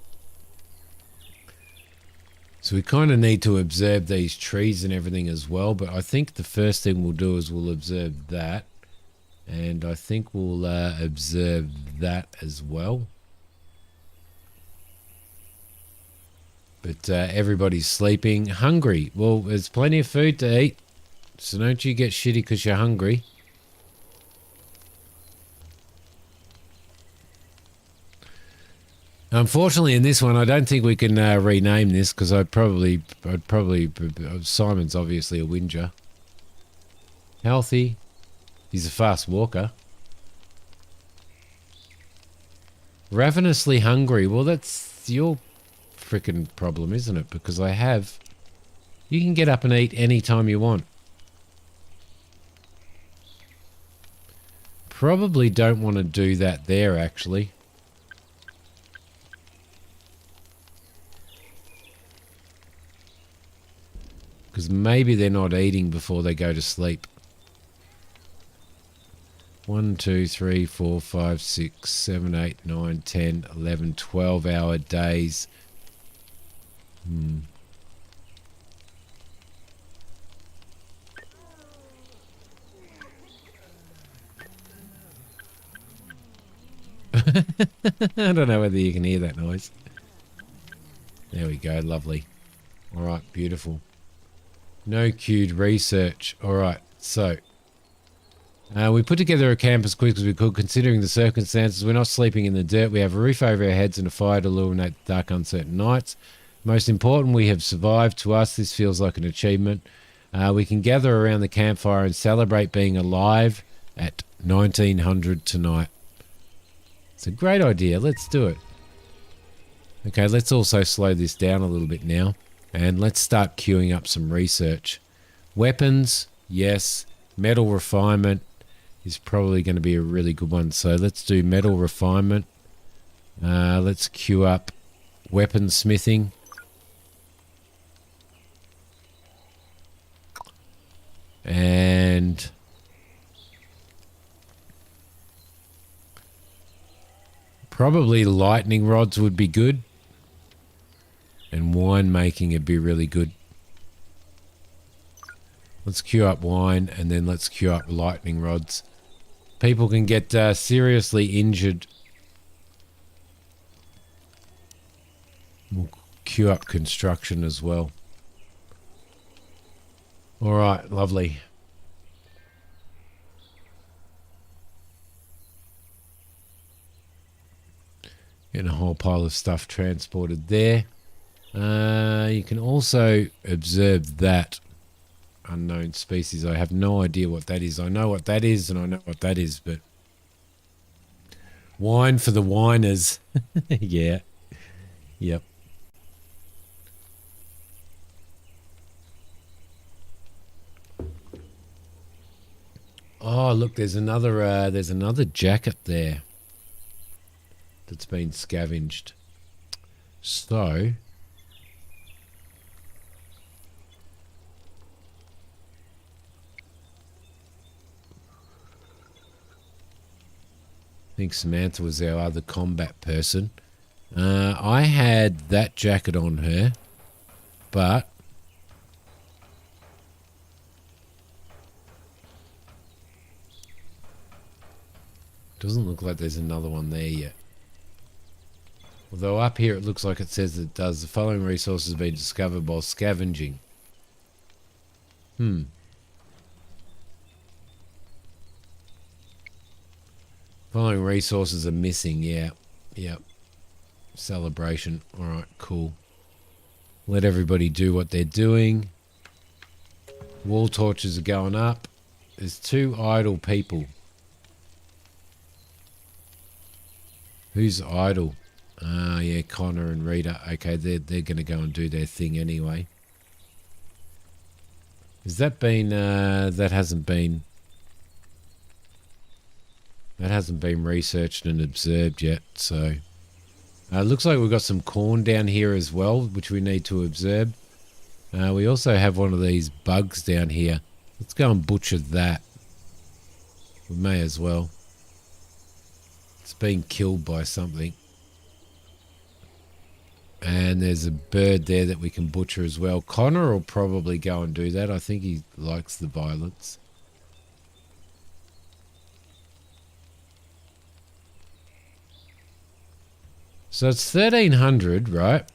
Speaker 1: So we kind of need to observe these trees and everything as well, but I think the first thing we'll do is we'll observe that, and I think we'll observe that as well. But everybody's sleeping. Hungry. Well, there's plenty of food to eat, so don't you get shitty because you're hungry. Unfortunately, in this one, I don't think we can rename this because I'd probably Simon's obviously a whinger. Healthy. He's a fast walker. Ravenously hungry. Well, that's your frickin' problem, isn't it? Because you can get up and eat any time you want. Probably don't want to do that there, actually. Because maybe they're not eating before they go to sleep. 1, 2, 3, 4, 5, 6, 7, 8, 9, 10, 11, 12-hour days. I don't know whether you can hear that noise. There we go, lovely. All right, beautiful. No queued research. All right, so we put together a camp as quick as we could, considering the circumstances. We're not sleeping in the dirt. We have a roof over our heads and a fire to illuminate the dark, uncertain nights. Most important, we have survived. To us, this feels like an achievement. We can gather around the campfire and celebrate being alive at 1900 tonight. It's a great idea. Let's do it. Okay, let's also slow this down a little bit now. And let's start queuing up some research. Weapons, yes. Metal refinement is probably going to be a really good one. So let's do metal refinement. Let's queue up weaponsmithing. And probably lightning rods would be good. And wine making would be really good. Let's queue up wine and then let's queue up lightning rods. People can get seriously injured. We'll queue up construction as well. All right, lovely. Getting a whole pile of stuff transported there. You can also observe that unknown species. I have no idea what that is. I know what that is and I know what that is, but wine for the whiners. Yeah. Yep. Oh, look, there's another jacket there that's been scavenged. So think Samantha was our other combat person. I had that jacket on her, but doesn't look like there's another one there yet. Although up here it looks like it says it does. The following resources have been discovered while scavenging. Following resources are missing, yeah. Yep. Celebration. Alright, cool. Let everybody do what they're doing. Wall torches are going up. There's 2 idle people. Who's idle? Ah, yeah, Connor and Rita. Okay, they're going to go and do their thing anyway. Has that been, that hasn't been researched and observed yet, so. Looks like we've got some corn down here as well, which we need to observe. We also have one of these bugs down here. Let's go and butcher that. We may as well. It's been killed by something. And there's a bird there that we can butcher as well. Connor will probably go and do that. I think he likes the violence. So it's 1300, right?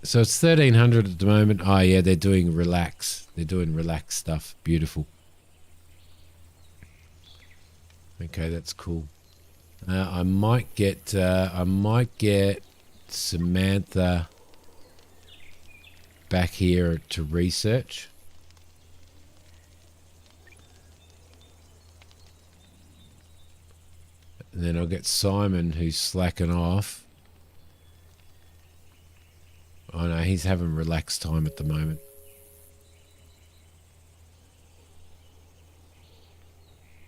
Speaker 1: So it's 1300 at the moment. Oh, yeah, they're doing relax. They're doing relax stuff. Beautiful. Okay, that's cool. I might get Samantha back here to research. And then I'll get Simon, who's slacking off. Oh no, he's having relaxed time at the moment.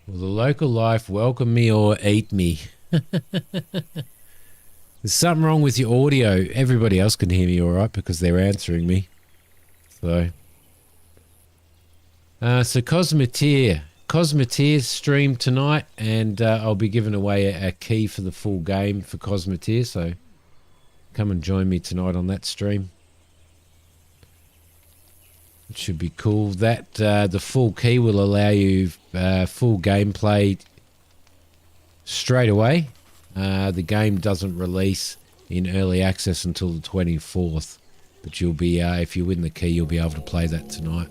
Speaker 1: Will the local life welcome me or eat me? There's something wrong with your audio. Everybody else can hear me all right because they're answering me. So Cosmeteer stream tonight, and I'll be giving away a key for the full game for Cosmeteer, so come and join me tonight on that stream. It should be cool. That the full key will allow you full gameplay straight away. The game doesn't release in early access until the 24th, but you'll be if you win the key, you'll be able to play that tonight.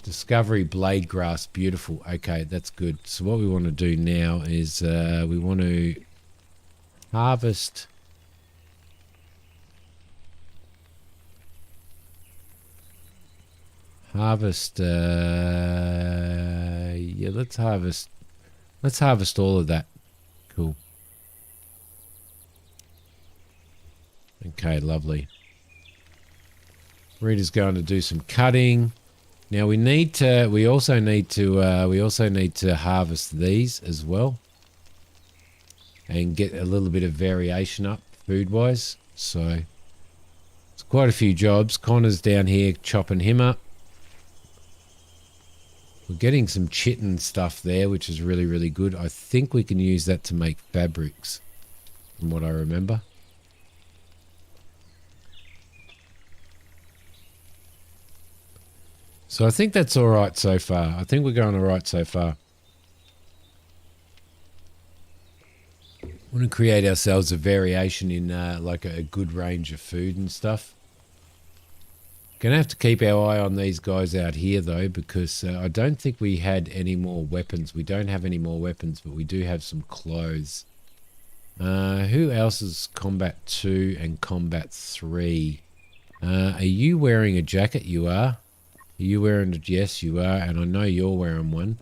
Speaker 1: Discovery blade grass, beautiful. Okay, that's good. So what we want to do now is we want to harvest. Yeah, let's harvest all of that. Cool. Okay, lovely. Rita's going to do some cutting. Now we also need to harvest these as well and get a little bit of variation up food wise. So it's quite a few jobs. Connor's down here chopping him up. We're getting some chitin stuff there, which is really, really good. I think we can use that to make fabrics, from what I remember. So I think that's all right so far. I think we're going all right so far. We want to create ourselves a variation in like a good range of food and stuff. Gonna have to keep our eye on these guys out here though, because I don't think we had any more weapons. We don't have any more weapons, but we do have some clothes. Who else is combat 2 and combat 3? Are you wearing a jacket? You are. Are you wearing it? Yes, you are, and I know you're wearing one.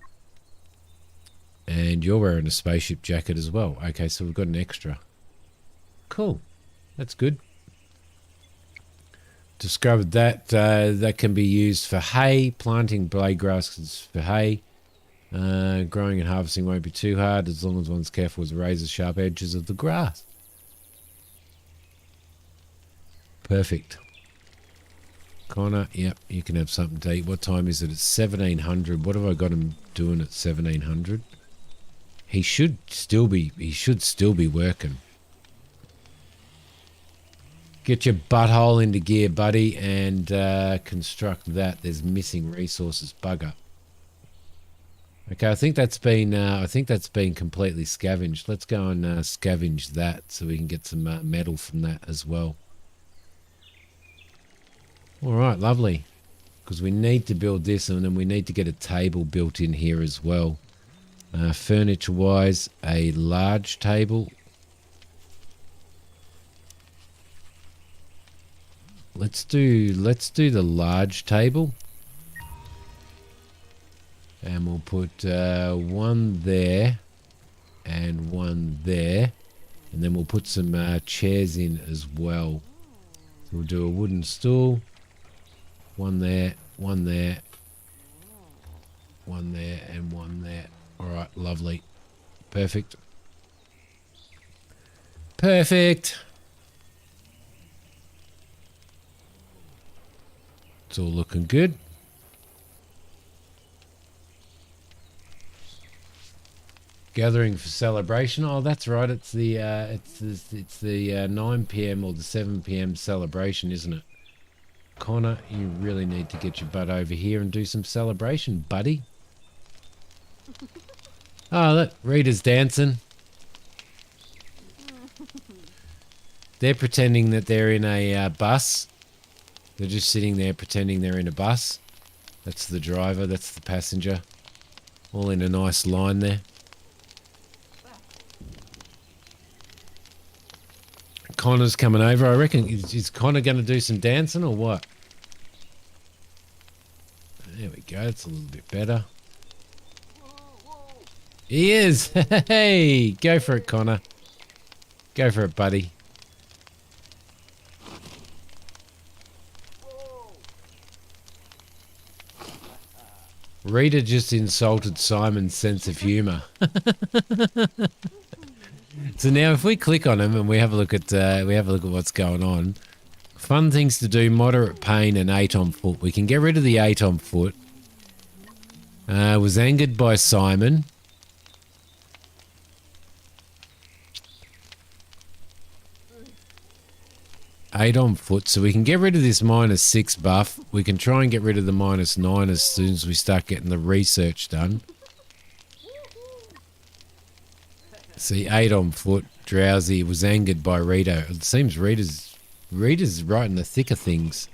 Speaker 1: And you're wearing a spaceship jacket as well. Okay, so we've got an extra. Cool. That's good. Discovered that that can be used for hay. Planting blade grasses for hay. Growing and harvesting won't be too hard as long as one's careful with the razor sharp edges of the grass. Perfect. Connor, yep, you can have something to eat. What time is it? It's 1700. What have I got him doing at 1700? He should still be working. Get your butthole into gear, buddy, and construct that. There's missing resources, bugger. Okay, I think that's been completely scavenged. Let's go and scavenge that so we can get some metal from that as well. All right, lovely. Because we need to build this, and then we need to get a table built in here as well. Furniture-wise, a large table. Let's do the large table. And we'll put one there and one there. And then we'll put some chairs in as well. So we'll do a wooden stool. One there, one there, one there, and one there. All right, lovely. Perfect. Perfect. It's all looking good. Gathering for celebration. Oh, that's right. It's the 9 p.m. or the 7 p.m. celebration, isn't it? Connor, you really need to get your butt over here and do some celebration, buddy. Oh, look, Rita's dancing. They're pretending that they're in a bus. They're just sitting there pretending they're in a bus. That's the driver, that's the passenger. All in a nice line there. Connor's coming over. I reckon, is Connor going to do some dancing or what? There we go. It's a little bit better. He is. Hey, go for it, Connor. Go for it, buddy. Rita just insulted Simon's sense of humour. So now, if we click on him and we have a look at what's going on, fun things to do: moderate pain and 8 on foot. We can get rid of the 8 on foot. Was angered by Simon. Eight on foot, so we can get rid of this -6 buff. We can try and get rid of the -9 as soon as we start getting the research done. See, 8 on foot, drowsy, was angered by Rita. It seems Rita's right in the thick of things.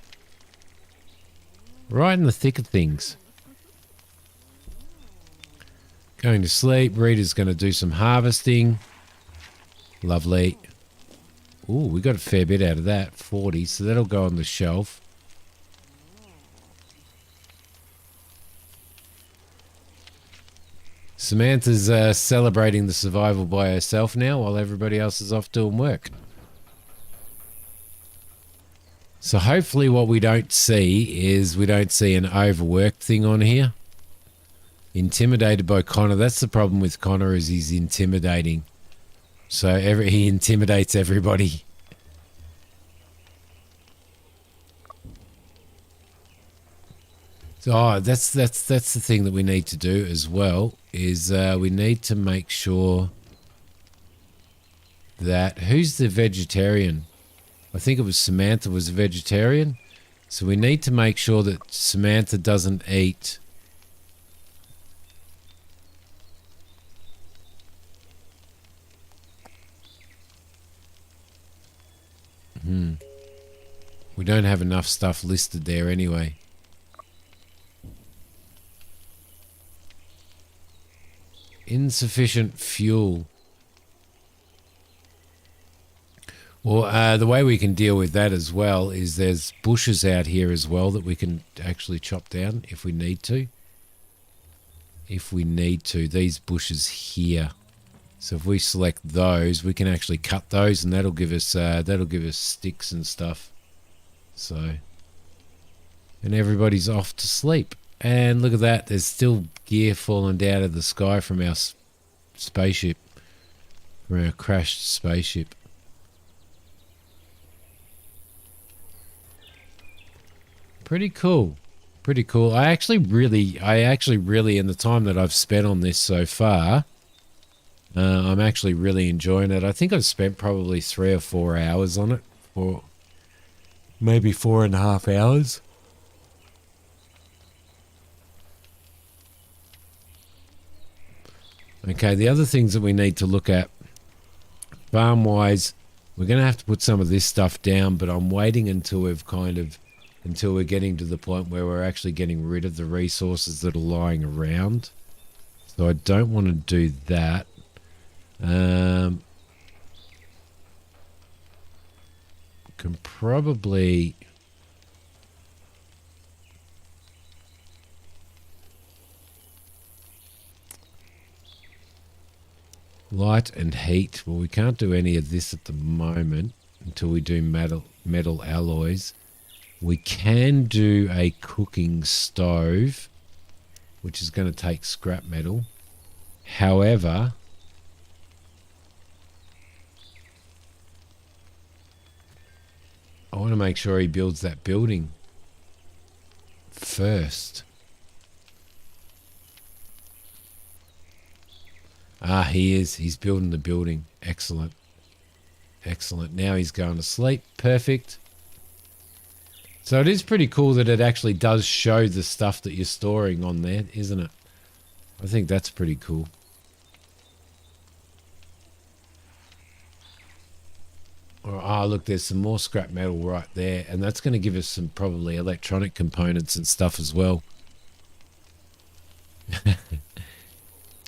Speaker 1: Right in the thick of things. Going to sleep. Rita's going to do some harvesting. Lovely. Ooh, we got a fair bit out of that. 40, so that'll go on the shelf. Samantha's celebrating the survival by herself now while everybody else is off doing work. So hopefully what we don't see is we don't see an overworked thing on here. Intimidated by Connor. That's the problem with Connor, is he's intimidating. So he intimidates everybody. So that's the thing that we need to do as well, is we need to make sure that, who's the vegetarian? I think it was Samantha was a vegetarian. So we need to make sure that Samantha doesn't eat We don't have enough stuff listed there anyway. Insufficient fuel. Well, the way we can deal with that as well is there's bushes out here as well that we can actually chop down if we need to. If we need to, these bushes here. So if we select those, we can actually cut those, and that'll give us sticks and stuff. So, and everybody's off to sleep. And look at that, there's still gear falling down out of the sky from our spaceship, from our crashed spaceship. Pretty cool. Pretty cool. I actually really, in the time that I've spent on this so far, I'm actually really enjoying it. I think I've spent probably 3 or 4 hours on it, or maybe 4.5 hours. Okay, the other things that we need to look at farm-wise, we're going to have to put some of this stuff down, but I'm waiting until until we're getting to the point where we're actually getting rid of the resources that are lying around. So I don't want to do that. Can probably... Light and heat. Well, we can't do any of this at the moment until we do metal alloys. We can do a cooking stove, which is going to take scrap metal. However, I want to make sure he builds that building first. Ah, he is. He's building the building. Excellent. Excellent. Now he's going to sleep. Perfect. So it is pretty cool that it actually does show the stuff that you're storing on there, isn't it? I think that's pretty cool. Oh, look, there's some more scrap metal right there. And that's going to give us some probably electronic components and stuff as well.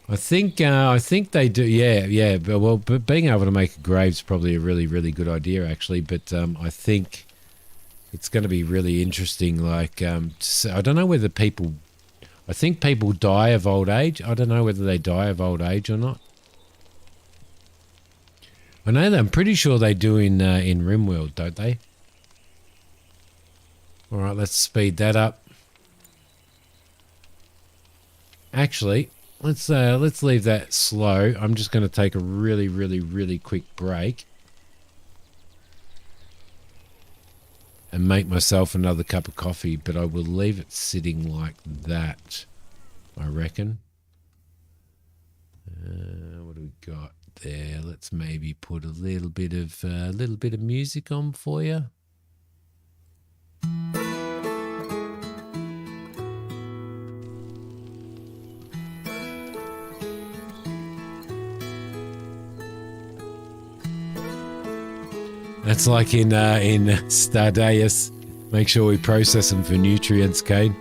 Speaker 1: I think they do. Yeah. But being able to make a grave's probably a really, really good idea, actually. But I think it's going to be really interesting. Like, I don't know whether people... I think people die of old age. I don't know whether they die of old age or not. I know that I'm pretty sure they do in RimWorld, don't they? All right, let's speed that up. Actually... Let's leave that slow. I'm just going to take a really, really, really quick break and make myself another cup of coffee, but I will leave it sitting like that, I reckon. What do we got there? Let's maybe put a little bit of music on for you. That's like in Stardeus. Make sure we process them for nutrients, Kane.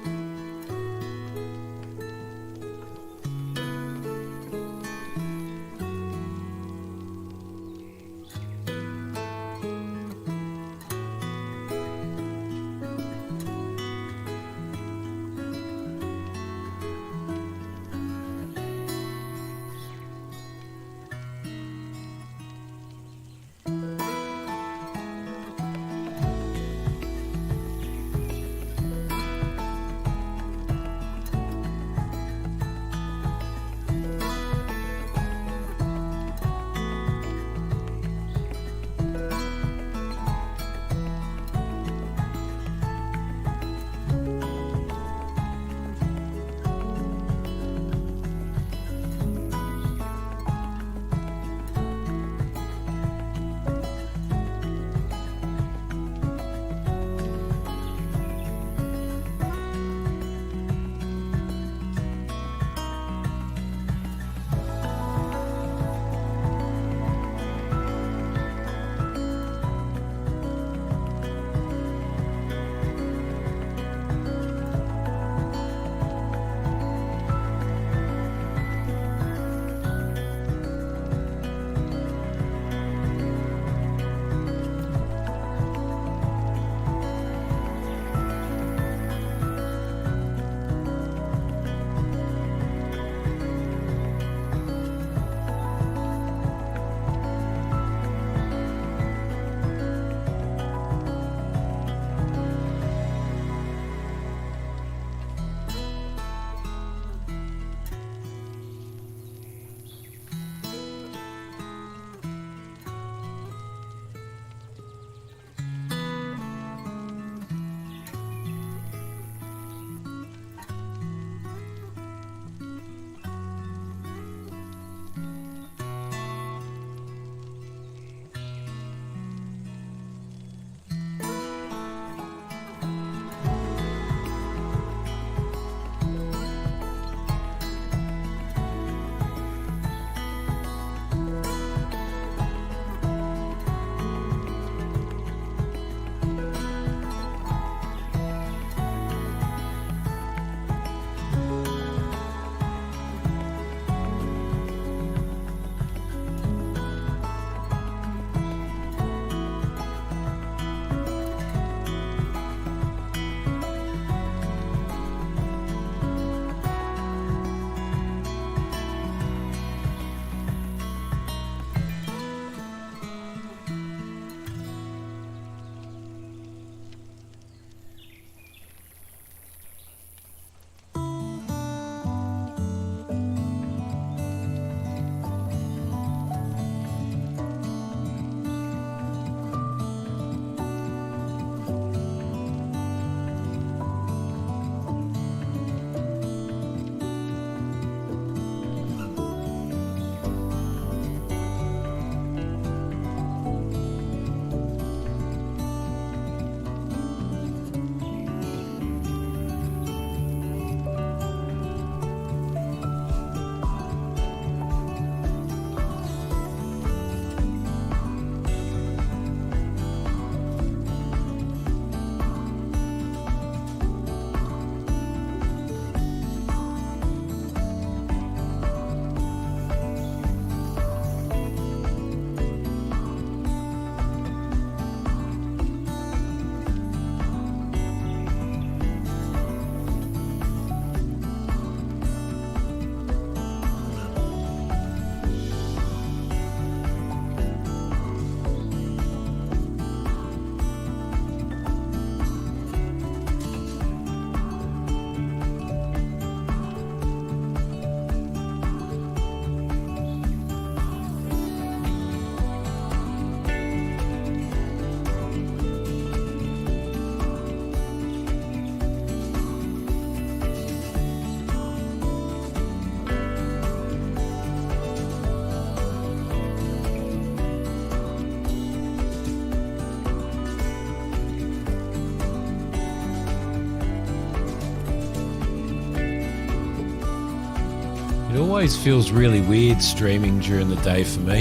Speaker 1: It always feels really weird streaming during the day for me.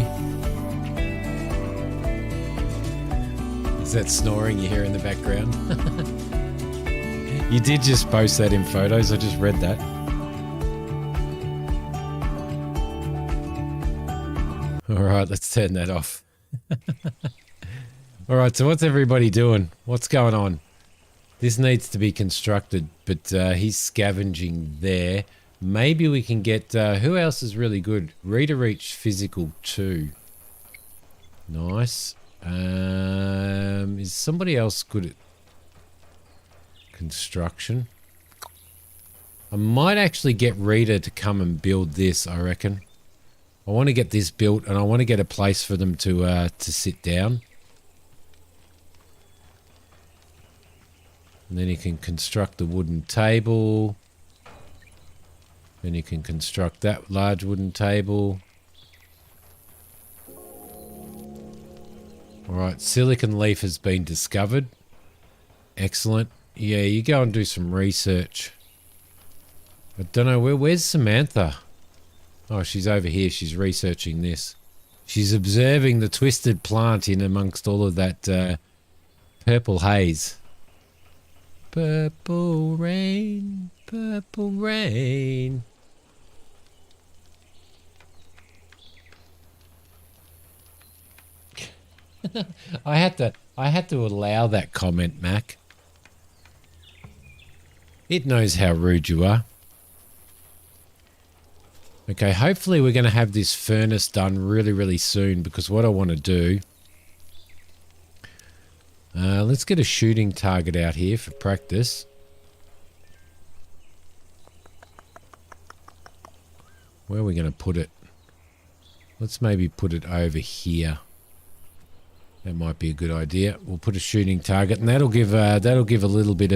Speaker 1: Is that snoring you hear in the background? You did just post that in photos. I just read that. All right, let's turn that off. All right, so what's everybody doing? What's going on? This needs to be constructed, but he's scavenging there. Maybe we can get... who else is really good? Reader Reach Physical 2. Nice. Is somebody else good at construction? I might actually get Reader to come and build this, I reckon. I want to get this built, and I want to get a place for them to sit down. And then you can construct the wooden table. Then you can construct that large wooden table. Alright, silicon leaf has been discovered. Excellent. Yeah, you go and do some research. I don't know, where's Samantha? Oh, she's over here. She's researching this. She's observing the twisted plant in amongst all of that purple haze. Purple rain, purple rain. I had to allow that comment, Mac. It knows how rude you are. Okay, hopefully we're going to have this furnace done really, really soon, because what I want to do... let's get a shooting target out here for practice. Where are we going to put it? Let's maybe put it over here. That might be a good idea. We'll put a shooting target, and that'll give a little bit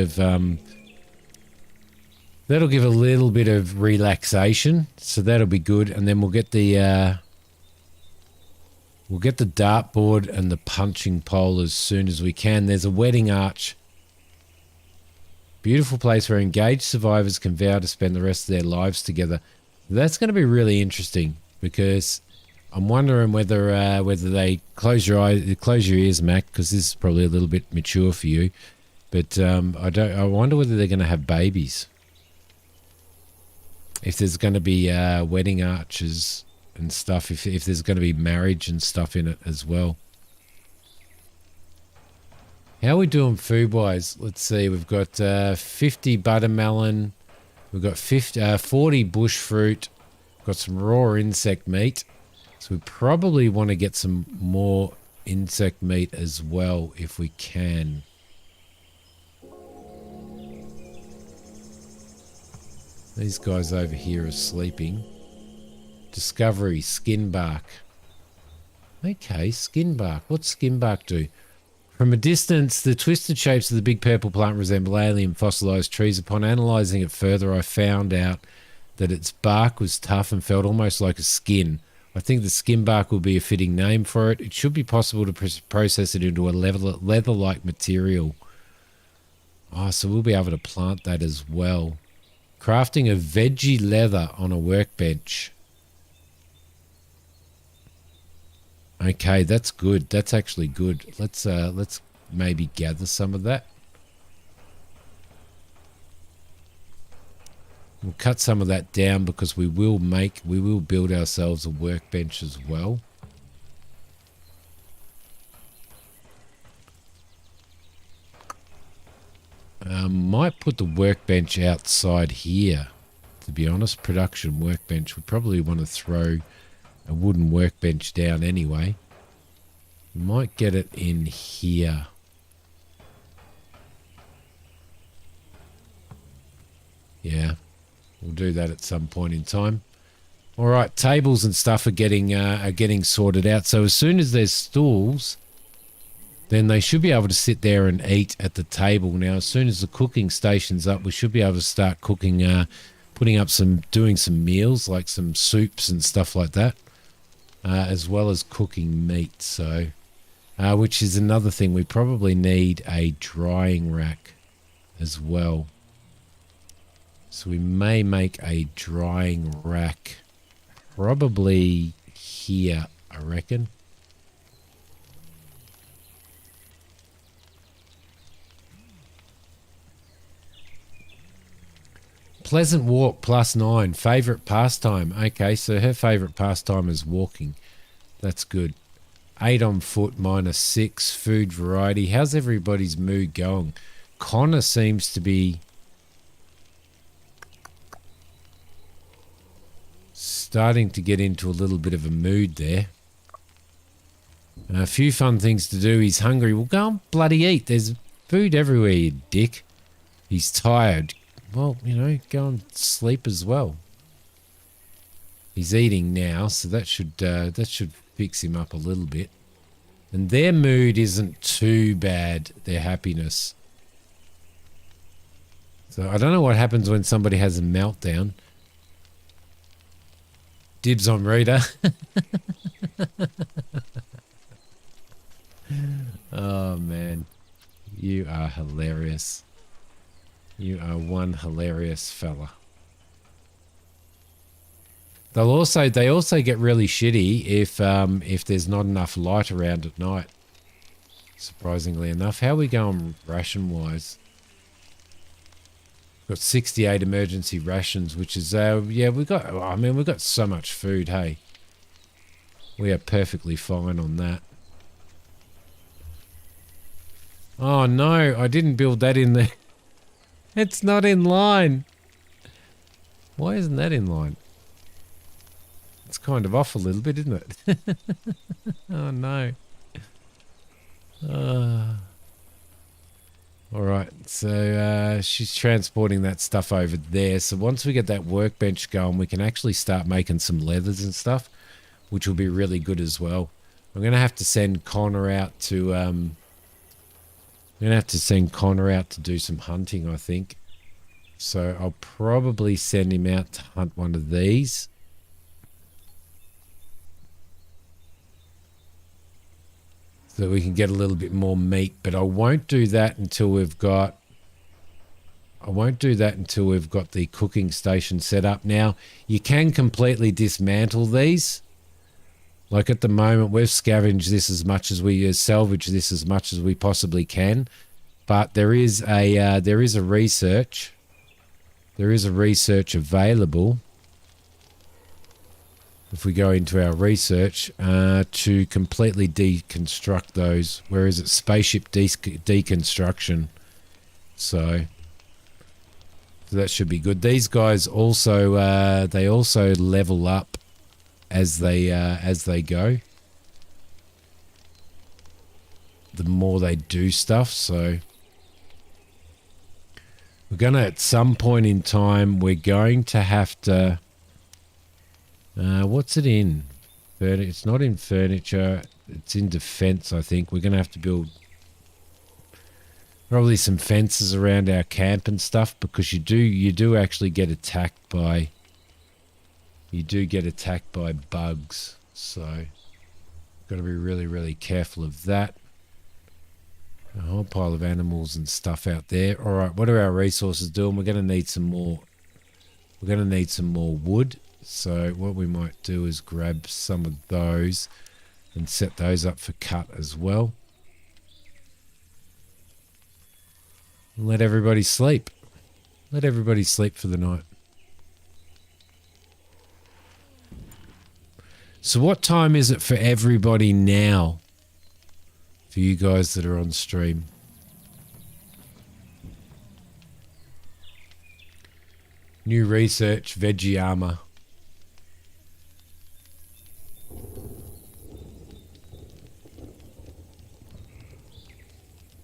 Speaker 1: of relaxation. So that'll be good, and then we'll get the dartboard and the punching pole as soon as we can. There's a wedding arch. Beautiful place where engaged survivors can vow to spend the rest of their lives together. That's going to be really interesting, because I'm wondering whether they close your ears, Mac, because this is probably a little bit mature for you. But I wonder whether they're going to have babies. If there's going to be wedding arches and stuff, if there's going to be marriage and stuff in it as well. How are we doing food-wise? Let's see, we've got 50 buttermelon, we've got 40 bush fruit, we've got some raw insect meat. So we probably want to get some more insect meat as well if we can. These guys over here are sleeping. Discovery, skin bark. Okay, skin bark. What's skin bark do? From a distance, the twisted shapes of the big purple plant resemble alien fossilized trees. Upon analyzing it further, I found out that its bark was tough and felt almost like a skin. I think the skin bark will be a fitting name for it. It should be possible to process it into a leather-like material. Oh, so we'll be able to plant that as well. Crafting a veggie leather on a workbench. Okay, that's good. That's actually good. Let's maybe gather some of that. We'll cut some of that down because we will build ourselves a workbench as well. Might put the workbench outside here, to be honest. Production workbench. We probably want to throw a wooden workbench down anyway. We might get it in here. Yeah. We'll do that at some point in time. All right, tables and stuff are getting sorted out. So as soon as there's stools, then they should be able to sit there and eat at the table. Now, as soon as the cooking station's up, we should be able to start cooking, doing some meals, like some soups and stuff like that, as well as cooking meat. So, which is another thing. We probably need a drying rack as well. So we may make a drying rack probably here, I reckon. Pleasant walk +9. Favourite pastime. Okay, so her favourite pastime is walking. That's good. 8 on foot -6. Food variety. How's everybody's mood going? Connor seems to be starting to get into a little bit of a mood there. A few fun things to do. He's hungry. Well, go and bloody eat. There's food everywhere, you dick. He's tired. Well, you know, go and sleep as well. He's eating now, so that should fix him up a little bit. And their mood isn't too bad, their happiness. So I don't know what happens when somebody has a meltdown. Dibs on Rita. Oh, man. You are hilarious. You are one hilarious fella. They also get really shitty if there's not enough light around at night. Surprisingly enough. How are we going ration-wise? Got 68 emergency rations, which is yeah, we've got so much food, hey. We are perfectly fine on that. Oh no, I didn't build that in there. It's not in line. Why isn't that in line? It's kind of off a little bit, isn't it? Oh no. Alright, so she's transporting that stuff over there. So once we get that workbench going, we can actually start making some leathers and stuff, which will be really good as well. I'm going to have to send Connor out to do some hunting, I think. So I'll probably send him out to hunt one of these. So that we can get a little bit more meat, but I won't do that until we've got the cooking station set up. Now, you can completely dismantle these. Like at the moment, we've scavenged this as much as we salvage this as much as we possibly can. But there is a research available. If we go into our research to completely deconstruct those, where is it? Spaceship deconstruction. So that should be good. These guys also they also level up as they go. The more they do stuff, so we're gonna at some point in time we're going to have to. What's it in? It's not in furniture. It's in defense, I think. We're going to have to build probably some fences around our camp and stuff, because you do actually get attacked by bugs. So got to be really, really careful of that. A whole pile of animals and stuff out there. All right, what are our resources doing? We're going to need some more. We're going to need some more wood. So what we might do is grab some of those and set those up for cut as well. And let everybody sleep. Let everybody sleep for the night. So what time is it for everybody now? For you guys that are on stream. New research, veggie armor.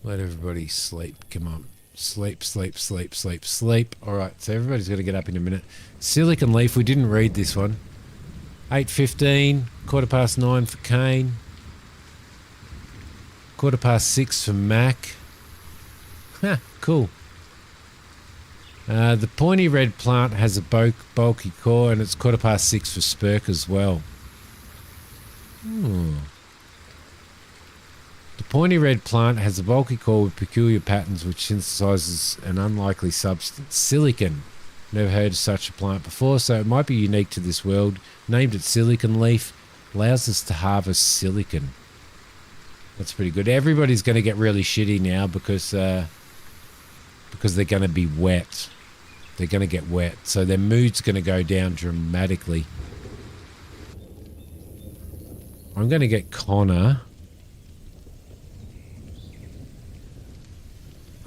Speaker 1: Let everybody sleep. Come on. Sleep, sleep, sleep, sleep, sleep. All right, so everybody's got to get up in a minute. Silicon Leaf, we didn't read this one. 8:15, 9:15 for Kane. 6:15 for Mac. Cool. The pointy red plant has a bulky core, and it's 6:15 for Spurk as well. The pointy red plant has a bulky core with peculiar patterns which synthesizes an unlikely substance, silicon. Never heard of such a plant before, so it might be unique to this world. Named it silicon leaf. Allows us to harvest silicon. That's pretty good. Everybody's going to get really shitty now because they're going to be wet. They're going to get wet, so their mood's going to go down dramatically. I'm going to get Connor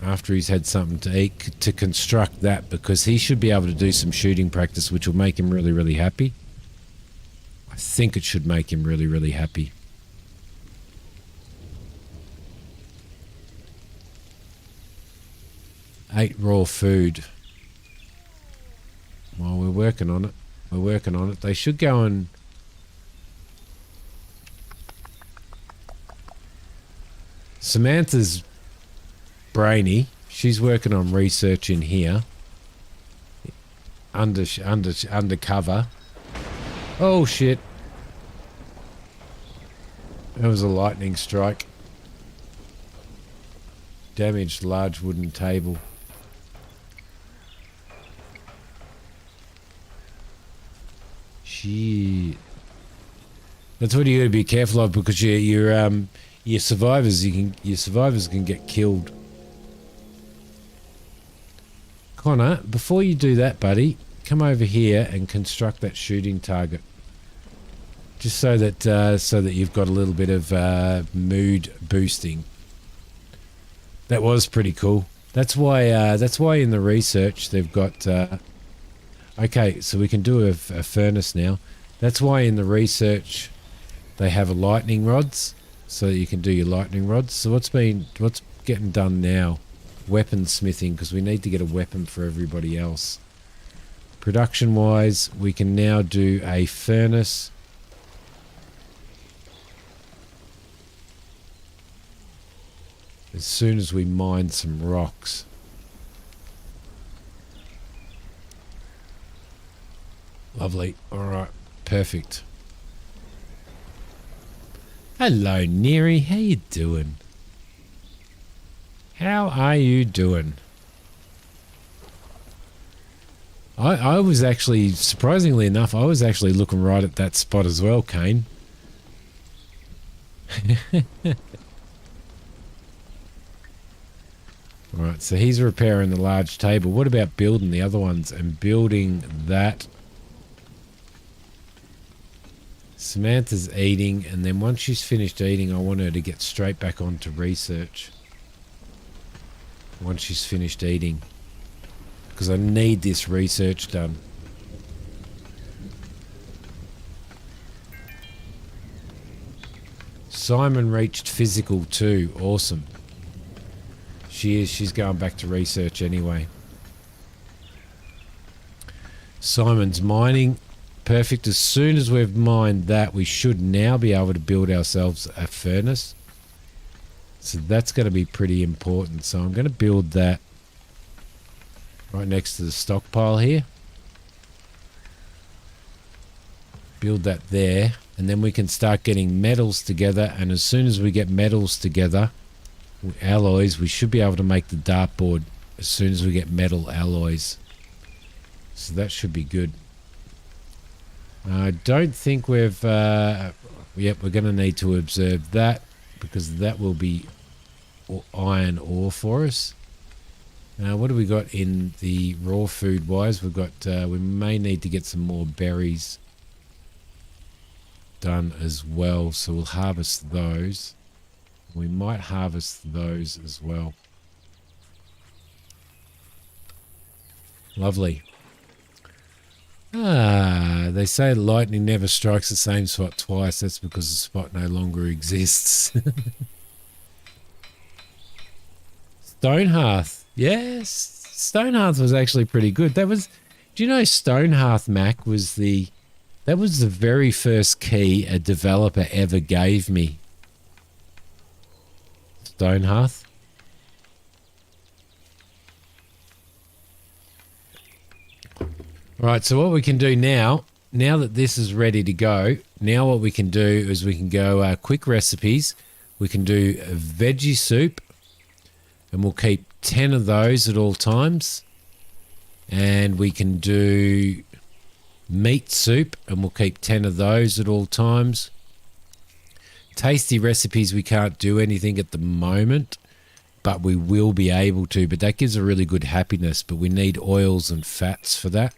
Speaker 1: after he's had something to eat to construct that, because he should be able to do some shooting practice, which will make him really, really happy. I think it should make him really, really happy. Ate raw food. Well, we're working on it. We're working on it. They should go and... Samantha's brainy. She's working on research in here. Undercover. Oh, shit. That was a lightning strike. Damaged large wooden table. Shit. That's what you got to be careful of, because your survivors can get killed. Connor, before you do that, buddy, come over here and construct that shooting target. Just so that you've got a little bit of mood boosting. That was pretty cool. That's why in the research they've got. Okay, so we can do a furnace now. That's why in the research they have lightning rods, so that you can do your lightning rods. So what's getting done now? Weaponsmithing, because we need to get a weapon for everybody else. Production wise, we can now do a furnace. As soon as we mine some rocks. Lovely. Alright. Perfect. Hello, Neri. How you doing? How are you doing? I was actually, surprisingly enough, I was actually looking right at that spot as well, Kane. Alright, so he's repairing the large table. What about building the other ones and building that? Samantha's eating, and then once she's finished eating, I want her to get straight back on to research. Once she's finished eating. Because I need this research done. Simon reached physical too. Awesome. She is. She's going back to research anyway. Simon's mining. Perfect. As soon as we've mined that, we should now be able to build ourselves a furnace. So that's going to be pretty important. So I'm going to build that right next to the stockpile here. Build that there. And then we can start getting metals together. And as soon as we get metals together, alloys, we should be able to make the dartboard as soon as we get metal alloys. So that should be good. I don't think we've... yep, we're going to need to observe that, because that will be iron ore for us. What do we got in the raw food wise? We've got... we may need to get some more berries done as well, so we'll harvest those. We might harvest those as well. Lovely. They say lightning never strikes the same spot twice. That's because the spot no longer exists. Stonehearth. Yes, Stonehearth was actually pretty good. That was... Do you know Stonehearth, Mac, was the... That was the very first key a developer ever gave me. Stonehearth. Right, so what we can do now that this is ready to go, now what we can do is we can go quick recipes. We can do a veggie soup, and we'll keep 10 of those at all times. And we can do meat soup, and we'll keep 10 of those at all times. Tasty recipes, we can't do anything at the moment, but we will be able to. But that gives a really good happiness, but we need oils and fats for that.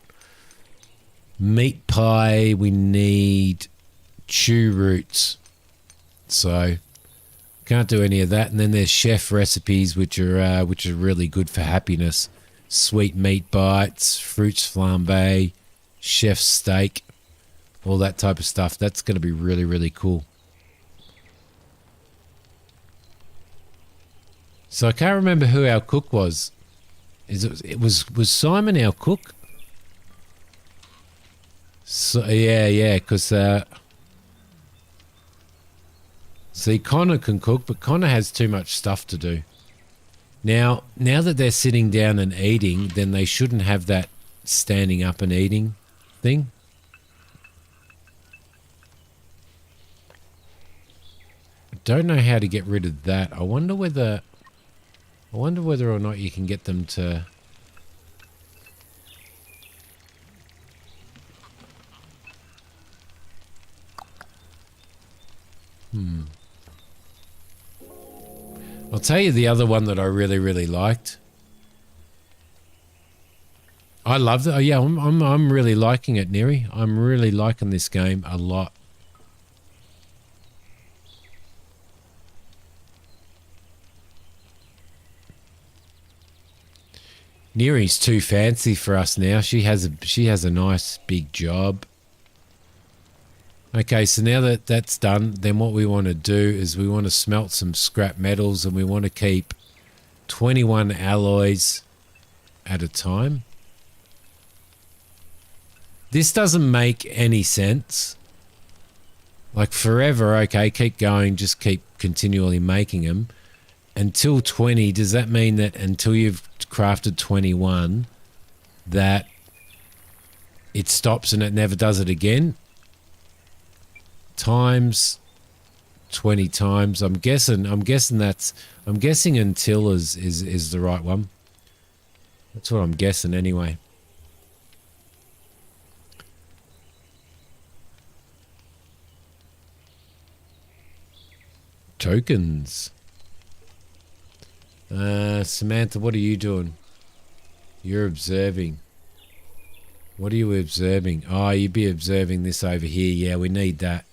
Speaker 1: Meat pie, we need chew roots. So can't do any of that. And then there's chef recipes, which are really good for happiness. Sweet meat bites, fruits flambe, chef steak, all that type of stuff. That's going to be really, really cool. So I can't remember who our cook was. Was Simon our cook? So yeah, because see, Connor can cook, but Connor has too much stuff to do. Now that they're sitting down and eating, then they shouldn't have that standing up and eating thing. I don't know how to get rid of that. I wonder whether or not you can get them to... I'll tell you the other one that I really, really liked. I loved it. Oh yeah, I'm really liking it, Neri. I'm really liking this game a lot. Neri's too fancy for us now. She has a nice big job. Okay, so now that that's done, then what we want to do is we want to smelt some scrap metals, and we want to keep 21 alloys at a time. This doesn't make any sense. Like forever, okay, keep going, just keep continually making them. Until 20, does that mean that until you've crafted 21, that it stops and it never does it again? Times 20 times. I'm guessing until is the right one. That's what I'm guessing anyway. Tokens. Samantha, what are you doing? You're observing. What are you observing? Oh, you'd be observing this over here. Yeah, we need that.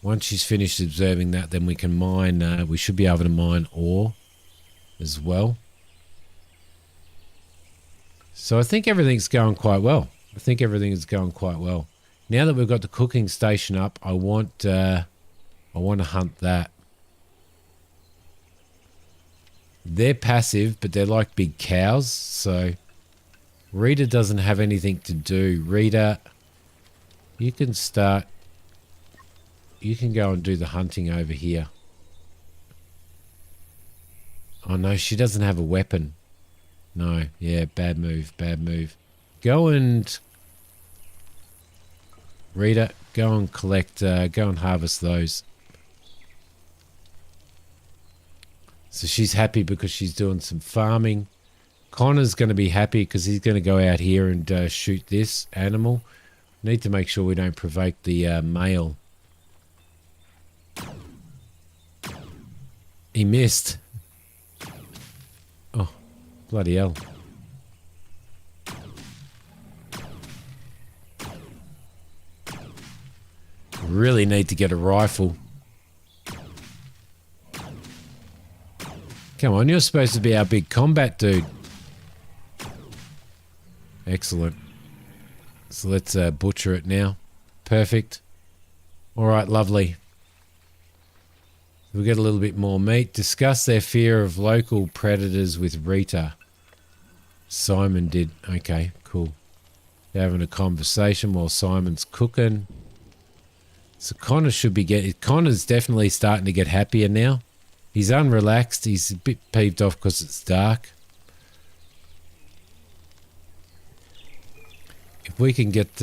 Speaker 1: Once she's finished observing that, then we can mine. We should be able to mine ore as well. So I think everything's going quite well. Now that we've got the cooking station up, I want to hunt that. They're passive, but they're like big cows. So Rita doesn't have anything to do. Rita, you can start. You can go and do the hunting over here. Oh no, she doesn't have a weapon. No, yeah, bad move. Go and... Rita, go and collect, go and harvest those. So she's happy because she's doing some farming. Connor's going to be happy because he's going to go out here and shoot this animal. Need to make sure we don't provoke the male. He missed. Oh, bloody hell. Really need to get a rifle. Come on, you're supposed to be our big combat dude. Excellent. So let's butcher it now. Perfect. All right, lovely. We'll get a little bit more meat. Discuss their fear of local predators with Rita. Simon did. Okay, cool. They're having a conversation while Simon's cooking. So Connor should be getting... Connor's definitely starting to get happier now. He's unrelaxed. He's a bit peeved off because it's dark. If we can get...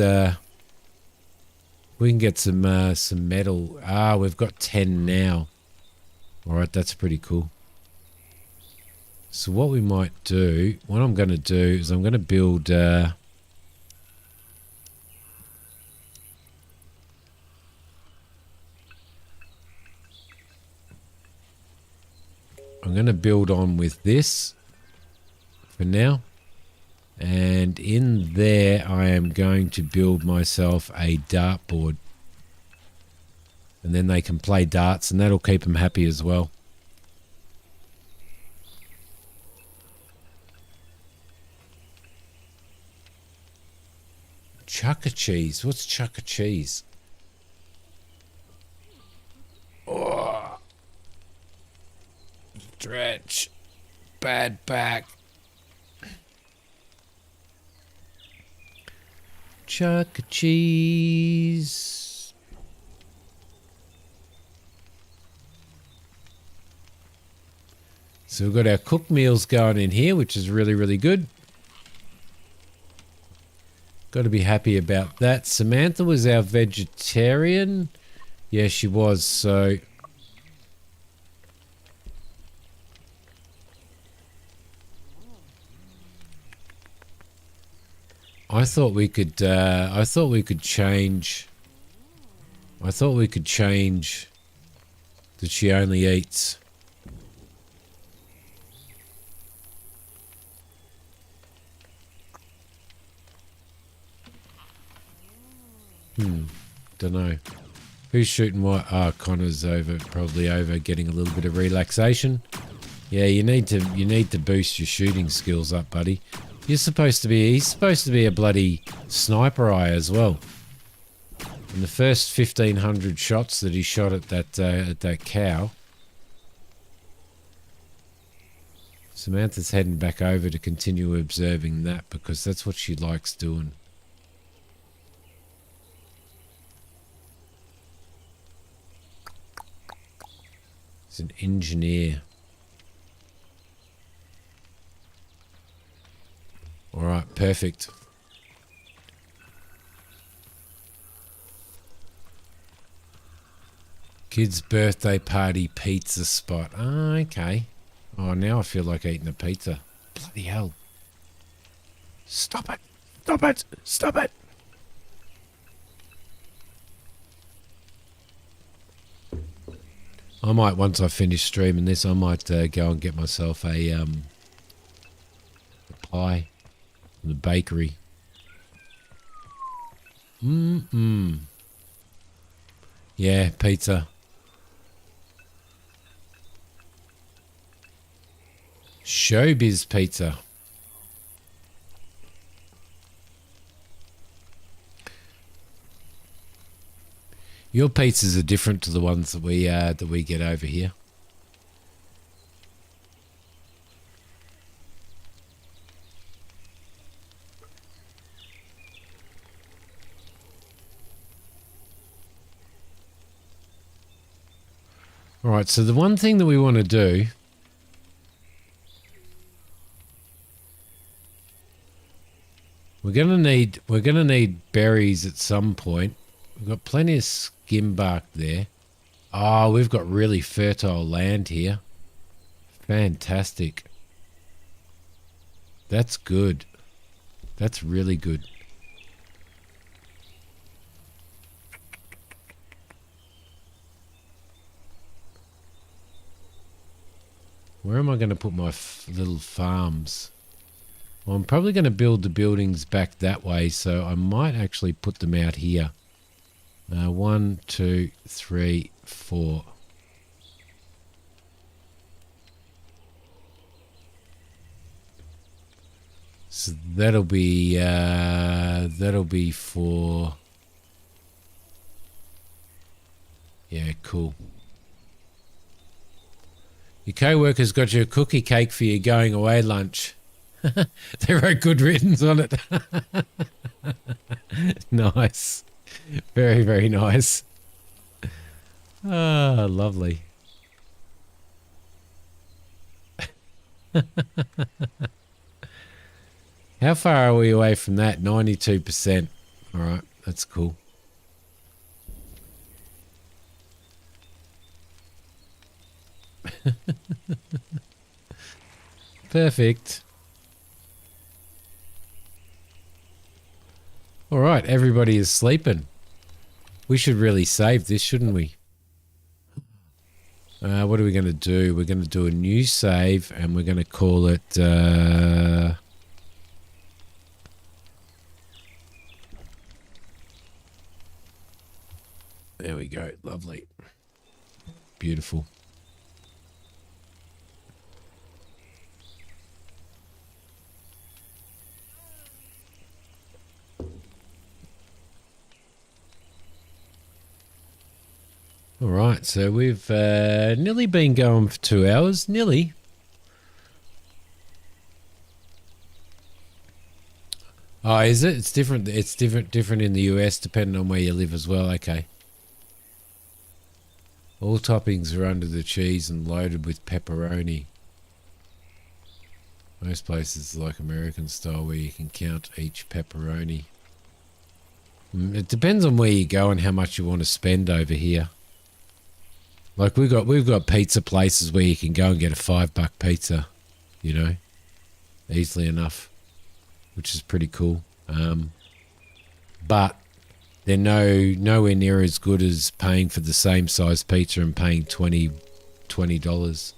Speaker 1: we can get some metal. Ah, we've got 10 now. All right, that's pretty cool. So what we might do, what I'm going to do is I'm going to build... I'm going to build on with this for now. And in there, I am going to build myself a dartboard. And then they can play darts, and that'll keep them happy as well. Chuck a cheese. What's chuck a cheese? Oh. Stretch. Bad back. Chuck a cheese. So we've got our cooked meals going in here, which is really, really good. Got to be happy about that. Samantha was our vegetarian. Yeah, she was. So I thought we could change. I thought we could change that she only eats. Don't know. Who's shooting what? Ah, Connor's probably over getting a little bit of relaxation. Yeah, you need to boost your shooting skills up, buddy. He's supposed to be a bloody sniper eye as well. And the first 1,500 shots that he shot at that cow. Samantha's heading back over to continue observing that because that's what she likes doing. He's an engineer. All right, perfect. Kid's birthday party pizza spot. Oh, okay. Oh, now I feel like eating a pizza. Bloody hell. Stop it. Stop it. Stop it. I might, once I finish streaming this, I might go and get myself a pie from the bakery. Yeah, pizza. Showbiz pizza. Your pizzas are different to the ones that we get over here. All right, so the one thing that we want to do, we're gonna need berries at some point. We've got plenty of skim bark there. Oh, we've got really fertile land here. Fantastic. That's good. That's really good. Where am I going to put my little farms? Well, I'm probably going to build the buildings back that way, so I might actually put them out here. 1, 2, 3, 4. So that'll be for... Yeah, cool. Your co-worker's got you a cookie cake for your going away lunch. They wrote good riddance on it. Nice. Very, very nice. Ah, lovely. How far are we away from that? 92%. All right, that's cool. Perfect. All right, everybody is sleeping. We should really save this, shouldn't we? What are we going to do? We're going to do a new save, and we're going to call it... there we go. Lovely. Beautiful. All right, so we've nearly been going for 2 hours. Nearly. Oh, is it? It's different. It's different in the US depending on where you live as well. Okay. All toppings are under the cheese and loaded with pepperoni. Most places like American style where you can count each pepperoni. It depends on where you go and how much you want to spend over here. Like we've got pizza places where you can go and get a $5 pizza, you know, easily enough, which is pretty cool. But they're nowhere near as good as paying for the same size pizza and paying $20.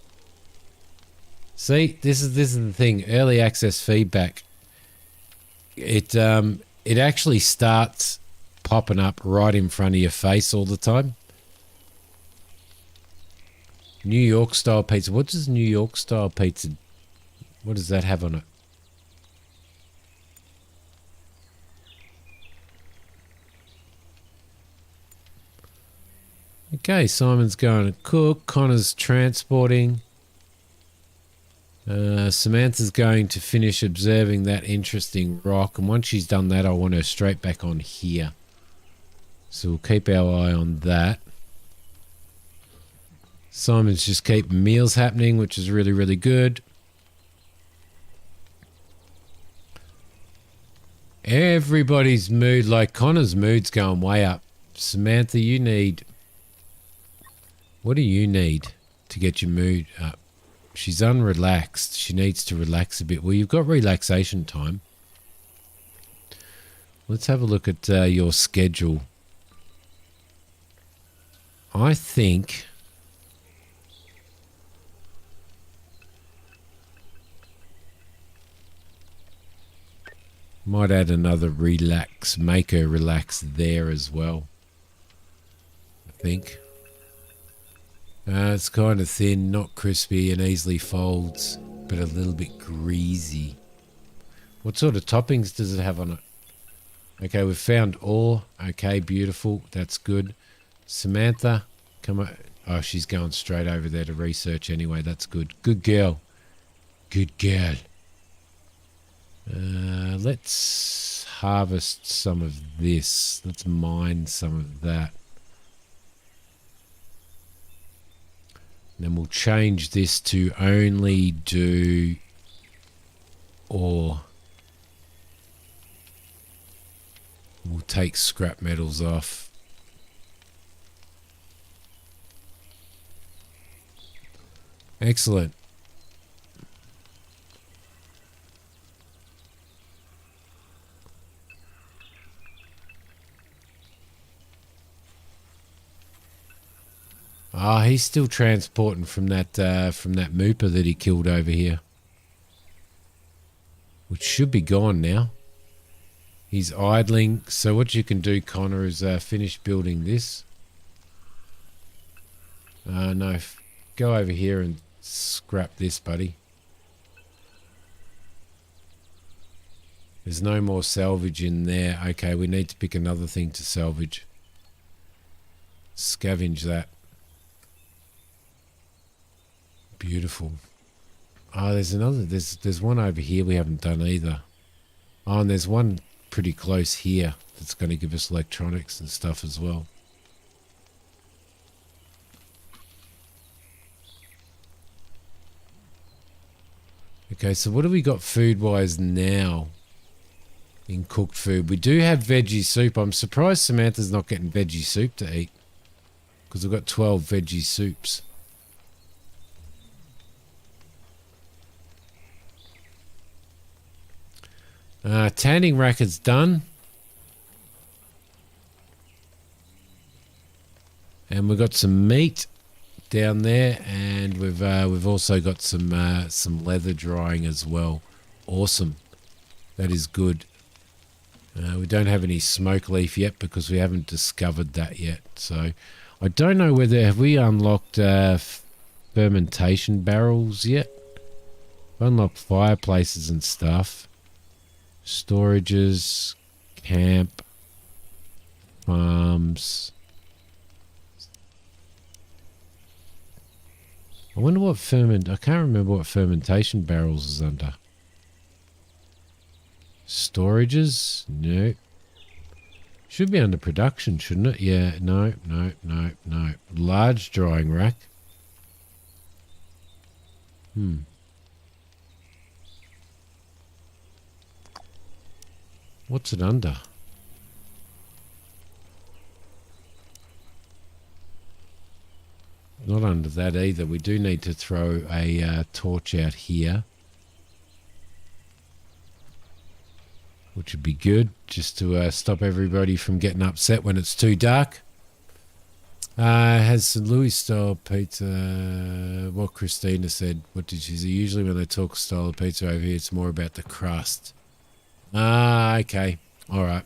Speaker 1: See, this is the thing. Early access feedback. It actually starts popping up right in front of your face all the time. New York style pizza. What does New York style pizza? What does that have on it? Okay, Simon's going to cook. Connor's transporting. Samantha's going to finish observing that interesting rock. And once she's done that, I want her straight back on here. So we'll keep our eye on that. Simon's just keeping meals happening, which is really, really good. Everybody's mood, like Connor's mood's going way up. Samantha, you need... What do you need to get your mood up? She's unrelaxed. She needs to relax a bit. Well, you've got relaxation time. Let's have a look at your schedule. I think... Might add another relax, make her relax there as well. I think. It's kind of thin, not crispy and easily folds, but a little bit greasy. What sort of toppings does it have on it? Okay, we've found ore. Okay, beautiful. That's good. Samantha, come on. Oh, she's going straight over there to research anyway. That's good. Good girl. Good girl. Let's harvest some of this. Let's mine some of that. Then we'll change this to only do ore. We'll take scrap metals off. Excellent. Ah, he's still transporting from that mooper that he killed over here, which should be gone now. He's idling. So what you can do, Connor, is finish building this. No, go over here and scrap this, buddy. There's no more salvage in there. Okay, we need to pick another thing to salvage. Scavenge that. Beautiful. Oh, there's another. There's one over here we haven't done either. Oh, and there's one pretty close here that's going to give us electronics and stuff as well. Okay, so what have we got food-wise now in cooked food? We do have veggie soup. I'm surprised Samantha's not getting veggie soup to eat, because we've got 12 veggie soups. Tanning rack is done. And we've got some meat down there, and we've also got some leather drying as well. Awesome. That is good. We don't have any smoke leaf yet because we haven't discovered that yet. So I don't know whether have we unlocked fermentation barrels yet. Unlocked fireplaces and stuff. Storages, camp, farms. I wonder what I can't remember what fermentation barrels is under. Storages? No. Should be under production, shouldn't it? Yeah, no. Large drying rack. What's it under? Not under that either. We do need to throw a torch out here, which would be good, just to stop everybody from getting upset when it's too dark. Has Louis style pizza, what Christina said, what did she say? Usually when they talk style of pizza over here, it's more about the crust. Okay. All right.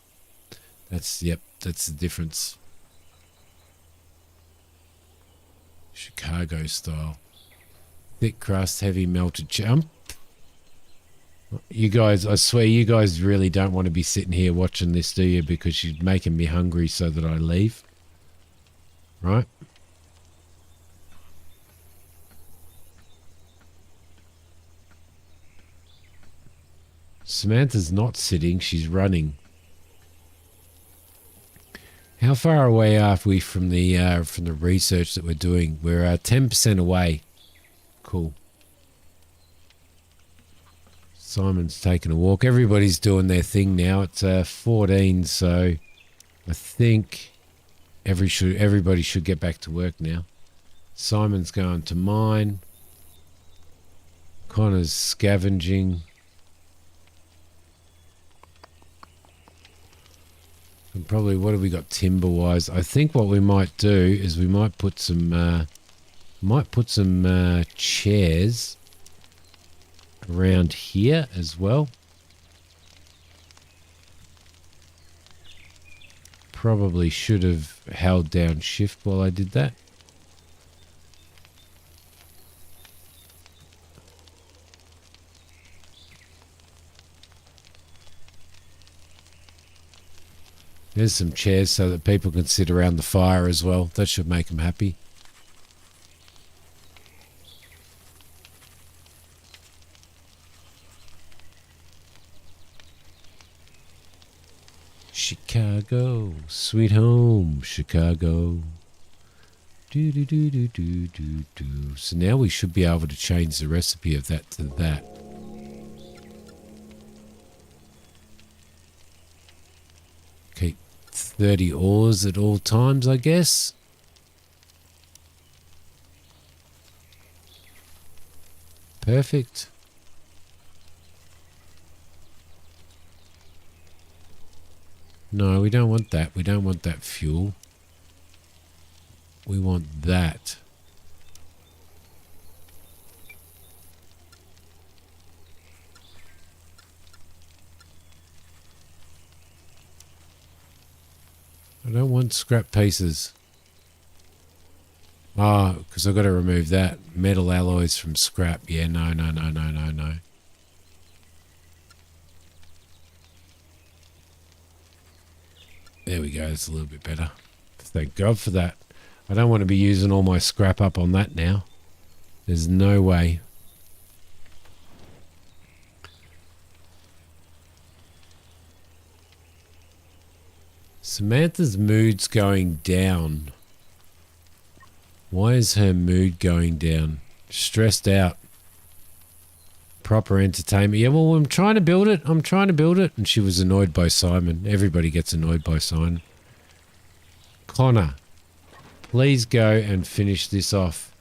Speaker 1: That's the difference. Chicago style. Thick crust, heavy melted jump. You guys, I swear you guys really don't want to be sitting here watching this, do you? Because you're making me hungry so that I leave. Right? Samantha's not sitting, she's running. How far away are we from the research that we're doing? We're 10% away. Cool. Simon's taking a walk. Everybody's doing their thing now. It's 14, so I think everybody should get back to work now. Simon's going to mine. Connor's scavenging. And probably, what have we got timber-wise? I think what we might do is we might put some chairs around here as well. Probably should have held down shift while I did that. There's some chairs so that people can sit around the fire as well. That should make them happy. Chicago, sweet home, Chicago. Do do do do do do do. So now we should be able to change the recipe of that to that. Keep 30 ores at all times, I guess. Perfect. No, we don't want that. We don't want that fuel. We want that. I don't want scrap pieces. Because I've got to remove that. Metal alloys from scrap. Yeah, no. There we go. It's a little bit better. Thank God for that. I don't want to be using all my scrap up on that now. There's no way. Samantha's mood's going down. Why is her mood going down? Stressed out. Proper entertainment. Yeah, well, I'm trying to build it. And she was annoyed by Simon. Everybody gets annoyed by Simon. Connor, please go and finish this off.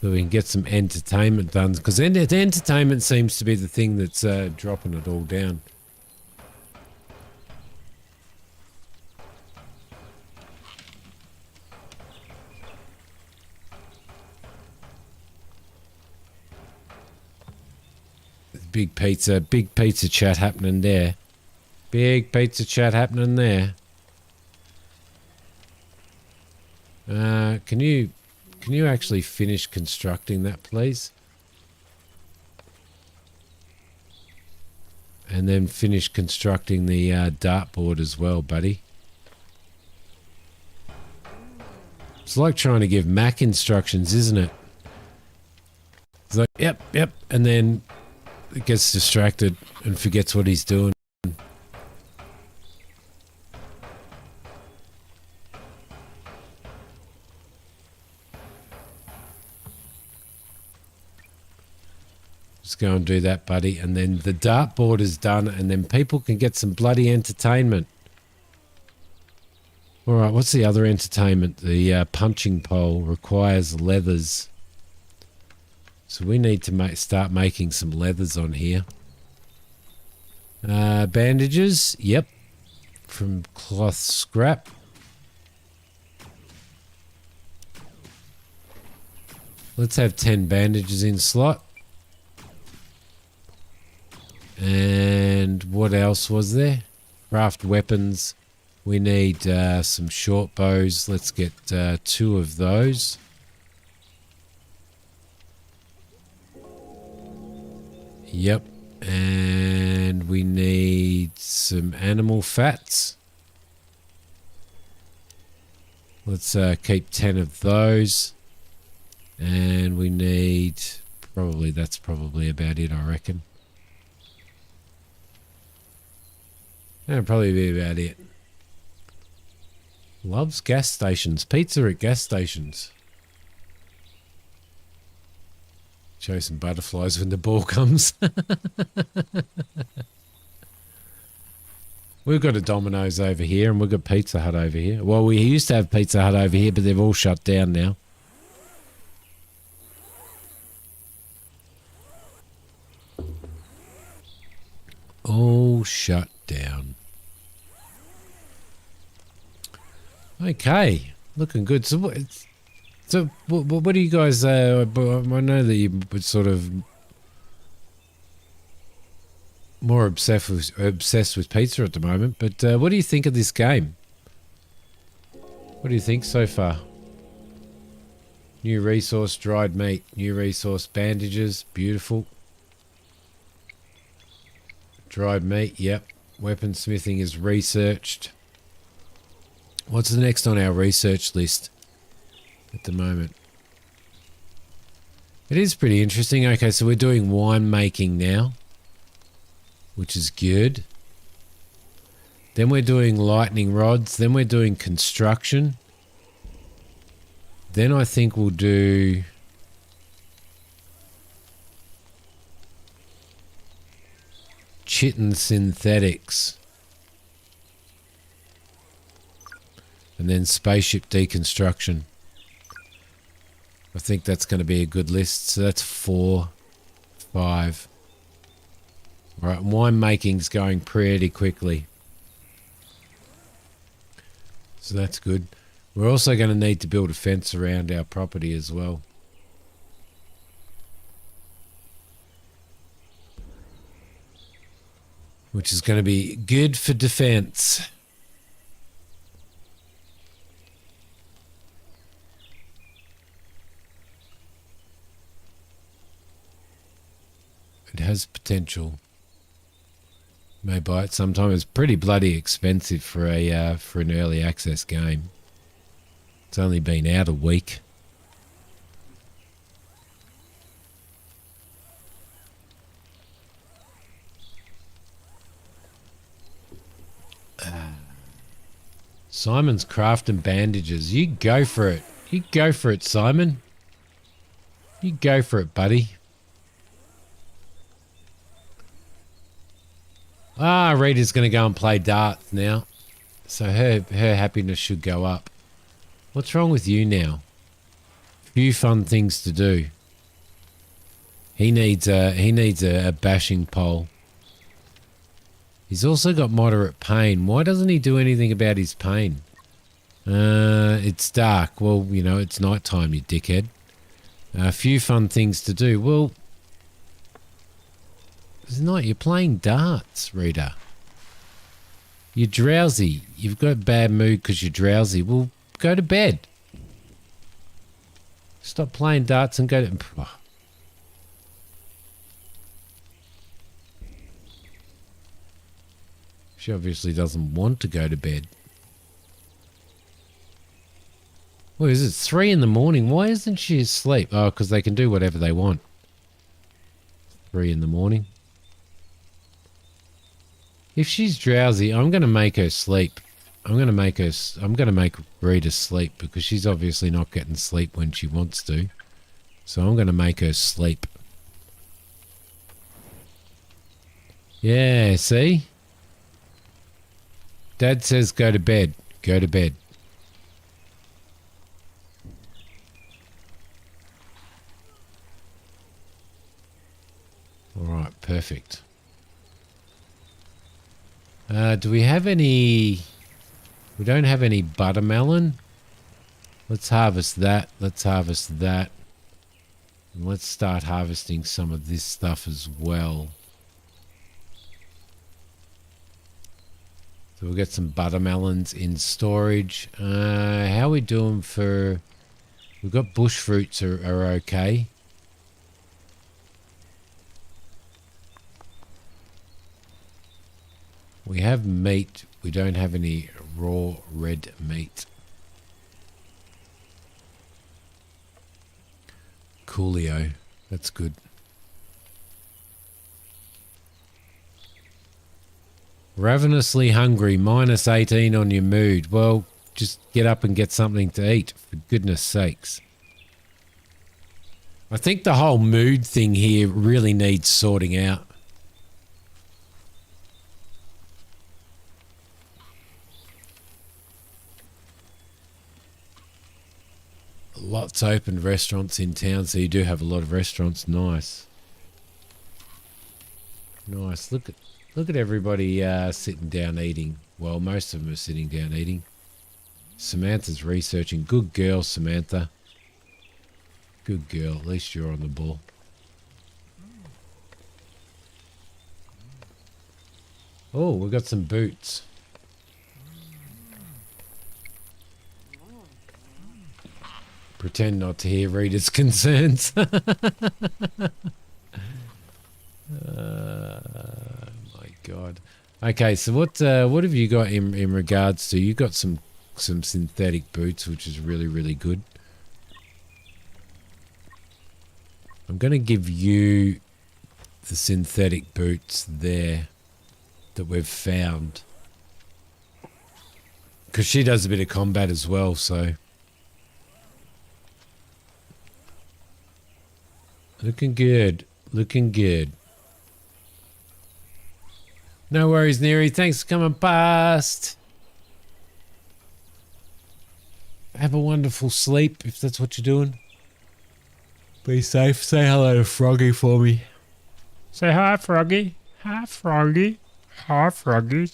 Speaker 1: So we can get some entertainment done. Because entertainment seems to be the thing that's dropping it all down. Big pizza chat happening there. Big pizza chat happening there. Can you actually finish constructing that, please? And then finish constructing the dartboard as well, buddy. It's like trying to give Mac instructions, isn't it? It's like, yep, and then it gets distracted and forgets what he's doing. Just go and do that, buddy. And then the dartboard is done, and then people can get some bloody entertainment. All right, what's the other entertainment? The punching pole requires leathers. So we need to start making some leathers on here. Bandages, yep. From cloth scrap. Let's have 10 bandages in slot. And what else was there? Craft weapons. We need some short bows. Let's get 2 of those. Yep. And we need some animal fats. Let's keep 10 of those. And we need that's probably about it, I reckon. That'll probably be about it. Loves gas stations. Pizza at gas stations. Chasing butterflies when the ball comes. We've got a Domino's over here and we've got Pizza Hut over here. Well, we used to have Pizza Hut over here, but they've all shut down now. All shut down. Okay, looking good. So what do you guys? I know that you were sort of more obsessed with pizza at the moment, but what do you think of this game? What do you think so far? New resource, dried meat. New resource, bandages. Beautiful. Dried meat, yep. Weaponsmithing is researched. What's the next on our research list at the moment? It is pretty interesting. Okay, so we're doing wine making now, which is good. Then we're doing lightning rods. Then we're doing construction. Then I think we'll do... chitin synthetics. And then spaceship deconstruction. I think that's going to be a good list. So that's 4, 5. All right, wine making's going pretty quickly. So that's good. We're also going to need to build a fence around our property as well. Which is going to be good for defense. It has potential. May buy it sometime. It's pretty bloody expensive for an early access game. It's only been out a week. Simon's crafting bandages. You go for it. You go for it, Simon. You go for it, buddy. Rita's going to go and play darts now. So her happiness should go up. What's wrong with you now? Few fun things to do. He needs a bashing pole. He's also got moderate pain. Why doesn't he do anything about his pain? It's dark. Well, you know, it's nighttime, you dickhead. A few fun things to do. Well, it's not. You're playing darts, Rita. You're drowsy. You've got a bad mood because you're drowsy. Well, go to bed. Stop playing darts and go to... Oh. She obviously doesn't want to go to bed. What is it? 3 in the morning. Why isn't she asleep? Oh, because they can do whatever they want. 3 in the morning. If she's drowsy, I'm going to make her sleep. I'm going to make Rita sleep because she's obviously not getting sleep when she wants to. So I'm going to make her sleep. Yeah, see? Dad says go to bed. Go to bed. All right, perfect. Do we have any... We don't have any buttermelon. Let's harvest that. Let's harvest that. And let's start harvesting some of this stuff as well. So we'll get some buttermelons in storage. How are we doing for... We've got bush fruits are okay. We have meat. We don't have any raw red meat. Coolio. That's good. Ravenously hungry. -18 on your mood. Well, just get up and get something to eat, for goodness sakes. I think the whole mood thing here really needs sorting out. Lots open restaurants in town, so you do have a lot of restaurants. Nice. Nice. Look at everybody sitting down eating. Well, most of them are sitting down eating. Samantha's researching. Good girl, Samantha. Good girl. At least you're on the ball. Oh, we've got some boots. Pretend not to hear Rita's concerns. My God. Okay, so what have you got in regards to? You got some synthetic boots, which is really, really good. I'm going to give you the synthetic boots there that we've found, because she does a bit of combat as well, so. Looking good. Looking good. No worries, Neri. Thanks for coming past. Have a wonderful sleep, if that's what you're doing. Be safe. Say hello to Froggy for me. Say hi, Froggy. Hi, Froggy. Hi, Froggy.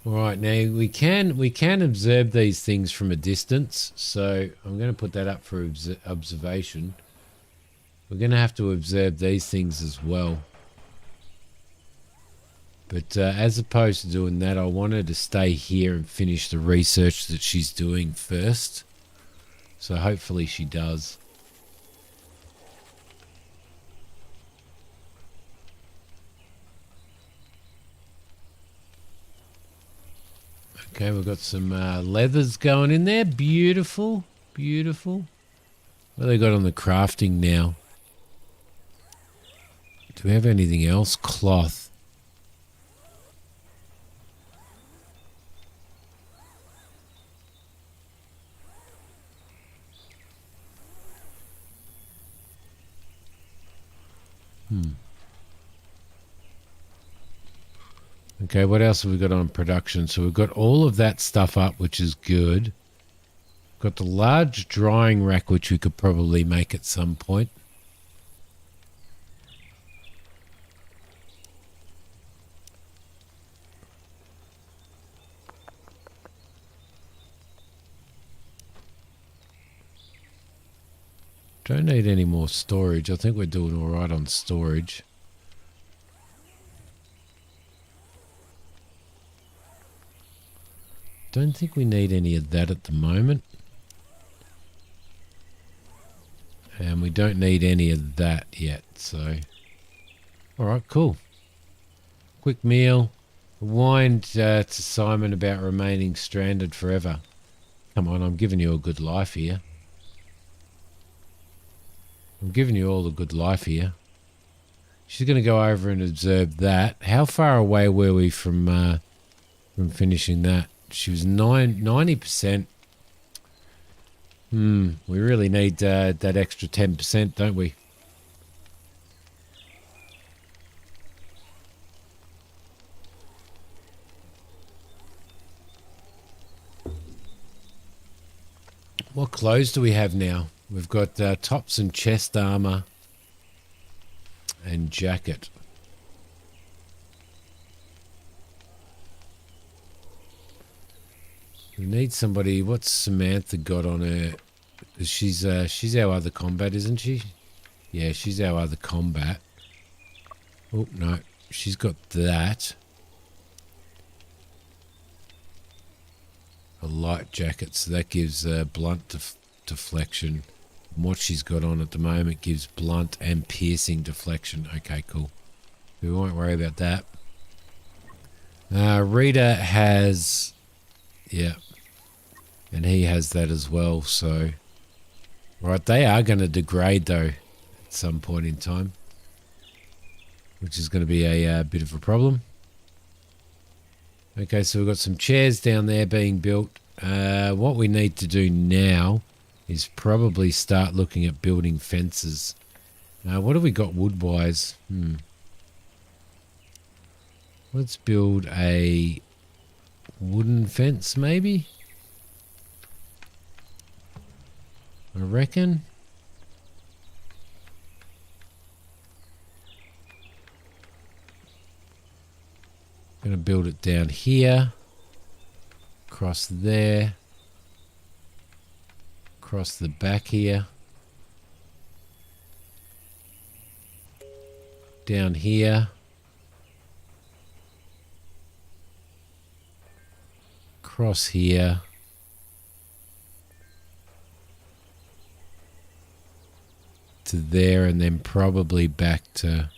Speaker 1: All right, now we can observe these things from a distance, so I'm going to put that up for observation. We're going to have to observe these things as well. But as opposed to doing that, I want her to stay here and finish the research that she's doing first. So hopefully she does. Okay, we've got some leathers going in there. Beautiful, beautiful. What have they got on the crafting now? Do we have anything else? Cloth. Okay, what else have we got on production? So we've got all of that stuff up, which is good. Got the large drying rack, which we could probably make at some point. Don't need any more storage. I think we're doing all right on storage. Don't think we need any of that at the moment. And we don't need any of that yet, so... Alright, cool. Quick meal. Whined to Simon about remaining stranded forever. Come on, I'm giving you a good life here. I'm giving you all a good life here. She's going to go over and observe that. How far away were we from finishing that? She was 90%. We really need that extra 10%, don't we? What clothes do we have now? We've got tops and chest armor and jacket. We need somebody. What's Samantha got on her? She's our other combat, isn't she? Yeah, she's our other combat. Oh no, she's got that. A light jacket, so that gives blunt deflection. And what she's got on at the moment gives blunt and piercing deflection. Okay, cool. We won't worry about that. Rita has... Yeah. And he has that as well, so... Right, they are going to degrade, though, at some point in time. Which is going to be a bit of a problem. Okay, so we've got some chairs down there being built. What we need to do now is probably start looking at building fences. What have we got wood-wise? Let's build a wooden fence, maybe? I reckon. Going to build it down here, across there, across the back here, down here, across here, to there, and then probably back to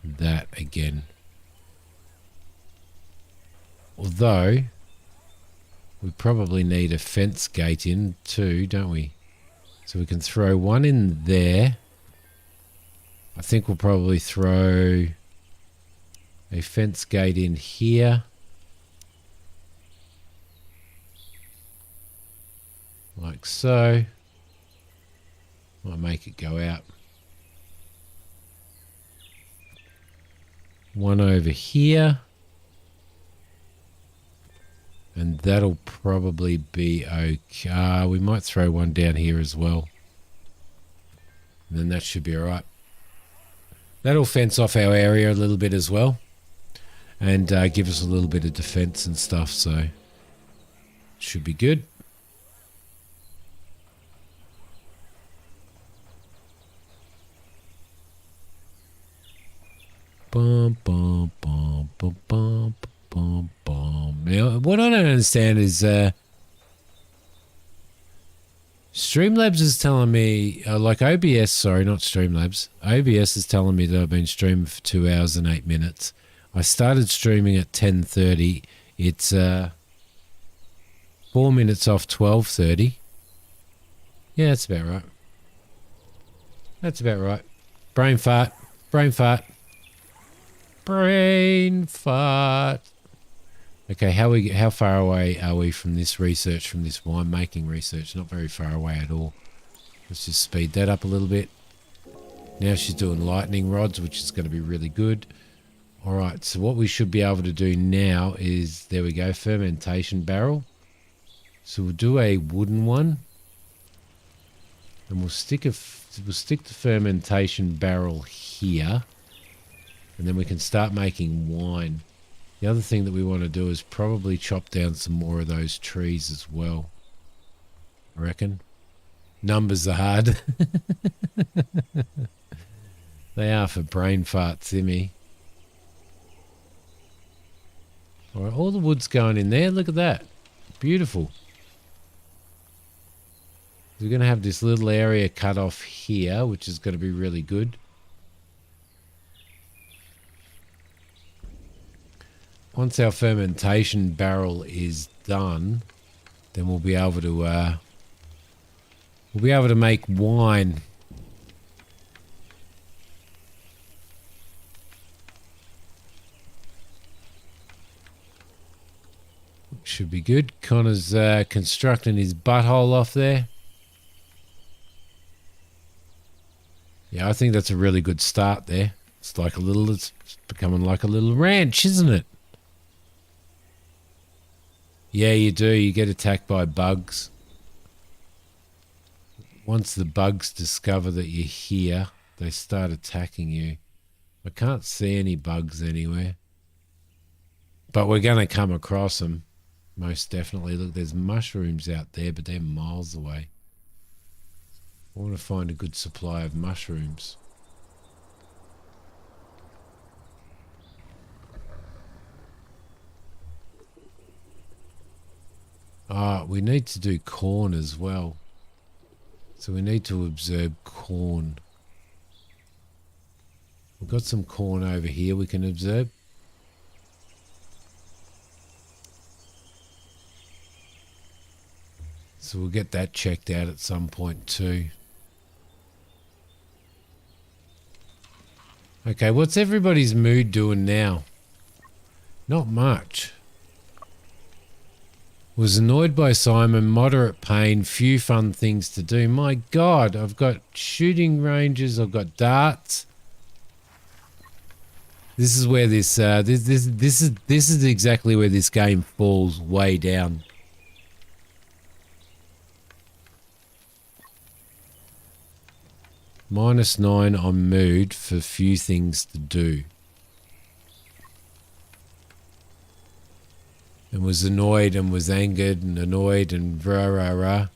Speaker 1: that again. Although, we probably need a fence gate in too, don't we? So we can throw one in there. I think we'll probably throw a fence gate in here. Like so. Might make it go out. One over here. And that'll probably be okay. We might throw one down here as well. And then that should be alright. That'll fence off our area a little bit as well. And give us a little bit of defense and stuff, so should be good. Bum, bum, bum, bum, bum, bum, bum. Now, what I don't understand is Streamlabs is telling me, like OBS, sorry, not Streamlabs. OBS is telling me that I've been streaming for 2 hours and 8 minutes. I started streaming at 10:30. It's 4 minutes off 12:30. Yeah, that's about right. That's about right. Brain fart. Brain fart. Brain fart. Okay, how far away are we from this research, from this winemaking research? Not very far away at all. Let's just speed that up a little bit. Now she's doing lightning rods, which is going to be really good. All right, so what we should be able to do now is, there we go, fermentation barrel. So we'll do a wooden one, and we'll stick the fermentation barrel here, and then we can start making wine. The other thing that we want to do is probably chop down some more of those trees as well, I reckon. Numbers are hard. They are for brain farts, Simmy. All right, all the wood's going in there. Look at that. Beautiful. We're going to have this little area cut off here, which is going to be really good. Once our fermentation barrel is done, then we'll be able to make wine. Should be good. Connor's constructing his butthole off there. Yeah, I think that's a really good start there. It's becoming like a little ranch, isn't it? Yeah, you do. You get attacked by bugs. Once the bugs discover that you're here, they start attacking you. I can't see any bugs anywhere. But we're going to come across them, most definitely. Look, there's mushrooms out there, but they're miles away. I want to find a good supply of mushrooms. We need to do corn as well. So we need to observe corn. We've got some corn over here we can observe. So we'll get that checked out at some point too. Okay, what's everybody's mood doing now? Not much. Was annoyed by Simon, moderate pain, few fun things to do. My God, I've got shooting ranges, I've got darts. This is where this is exactly where this game falls way down. -9 on mood for few things to do. And was annoyed and was angered and annoyed and rah rah rah.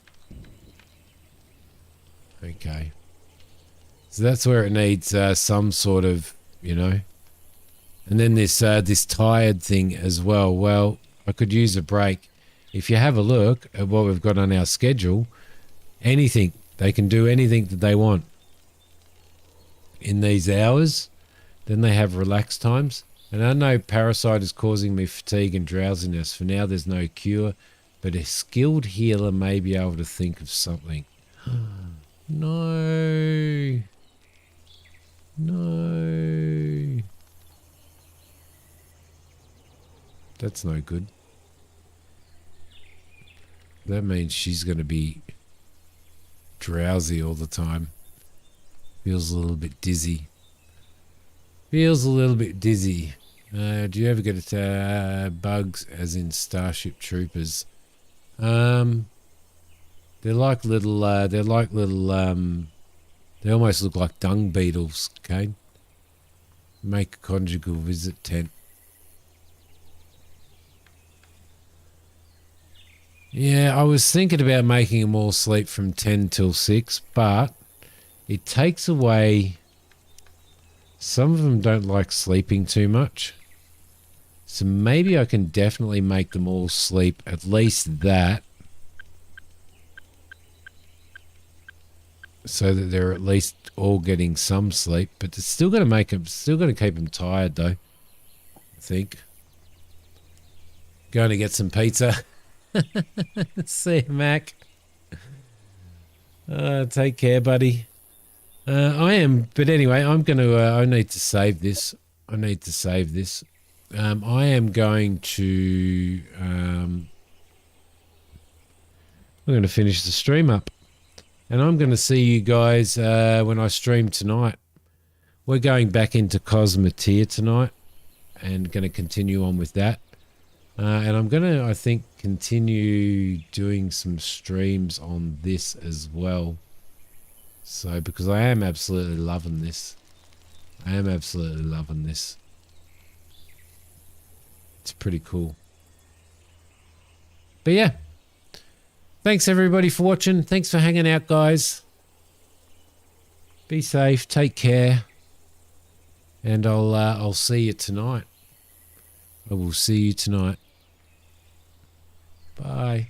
Speaker 1: Okay. So that's where it needs some sort of, you know. And then this tired thing as well. Well, I could use a break. If you have a look at what we've got on our schedule, anything, they can do anything that they want in these hours. Then they have relaxed times. And I know Parasite is causing me fatigue and drowsiness. For now, there's no cure, but a skilled healer may be able to think of something. No. No. That's no good. That means she's going to be drowsy all the time. Feels a little bit dizzy. Feels a little bit dizzy. Do you ever get bugs as in Starship Troopers? They're like little, they almost look like dung beetles, okay? Make a conjugal visit tent. Yeah, I was thinking about making them all sleep from 10 till 6, but it takes away... Some of them don't like sleeping too much. So maybe I can definitely make them all sleep at least that. So that they're at least all getting some sleep. But it's still going to make them, still going to keep them tired though. I think. Going to get some pizza. See you, Mac. Take care, buddy. I am, but anyway, I'm going to, I need to save this. I am going to, I'm going to finish the stream up. And I'm going to see you guys when I stream tonight. We're going back into Cosmetia tonight. and going to continue on with that. And I'm going to, I think, continue doing some streams on this as well. So, because I am absolutely loving this. I am absolutely loving this. It's pretty cool. But yeah. Thanks everybody for watching. Thanks for hanging out, guys. Be safe. Take care. And I'll see you tonight. I will see you tonight. Bye.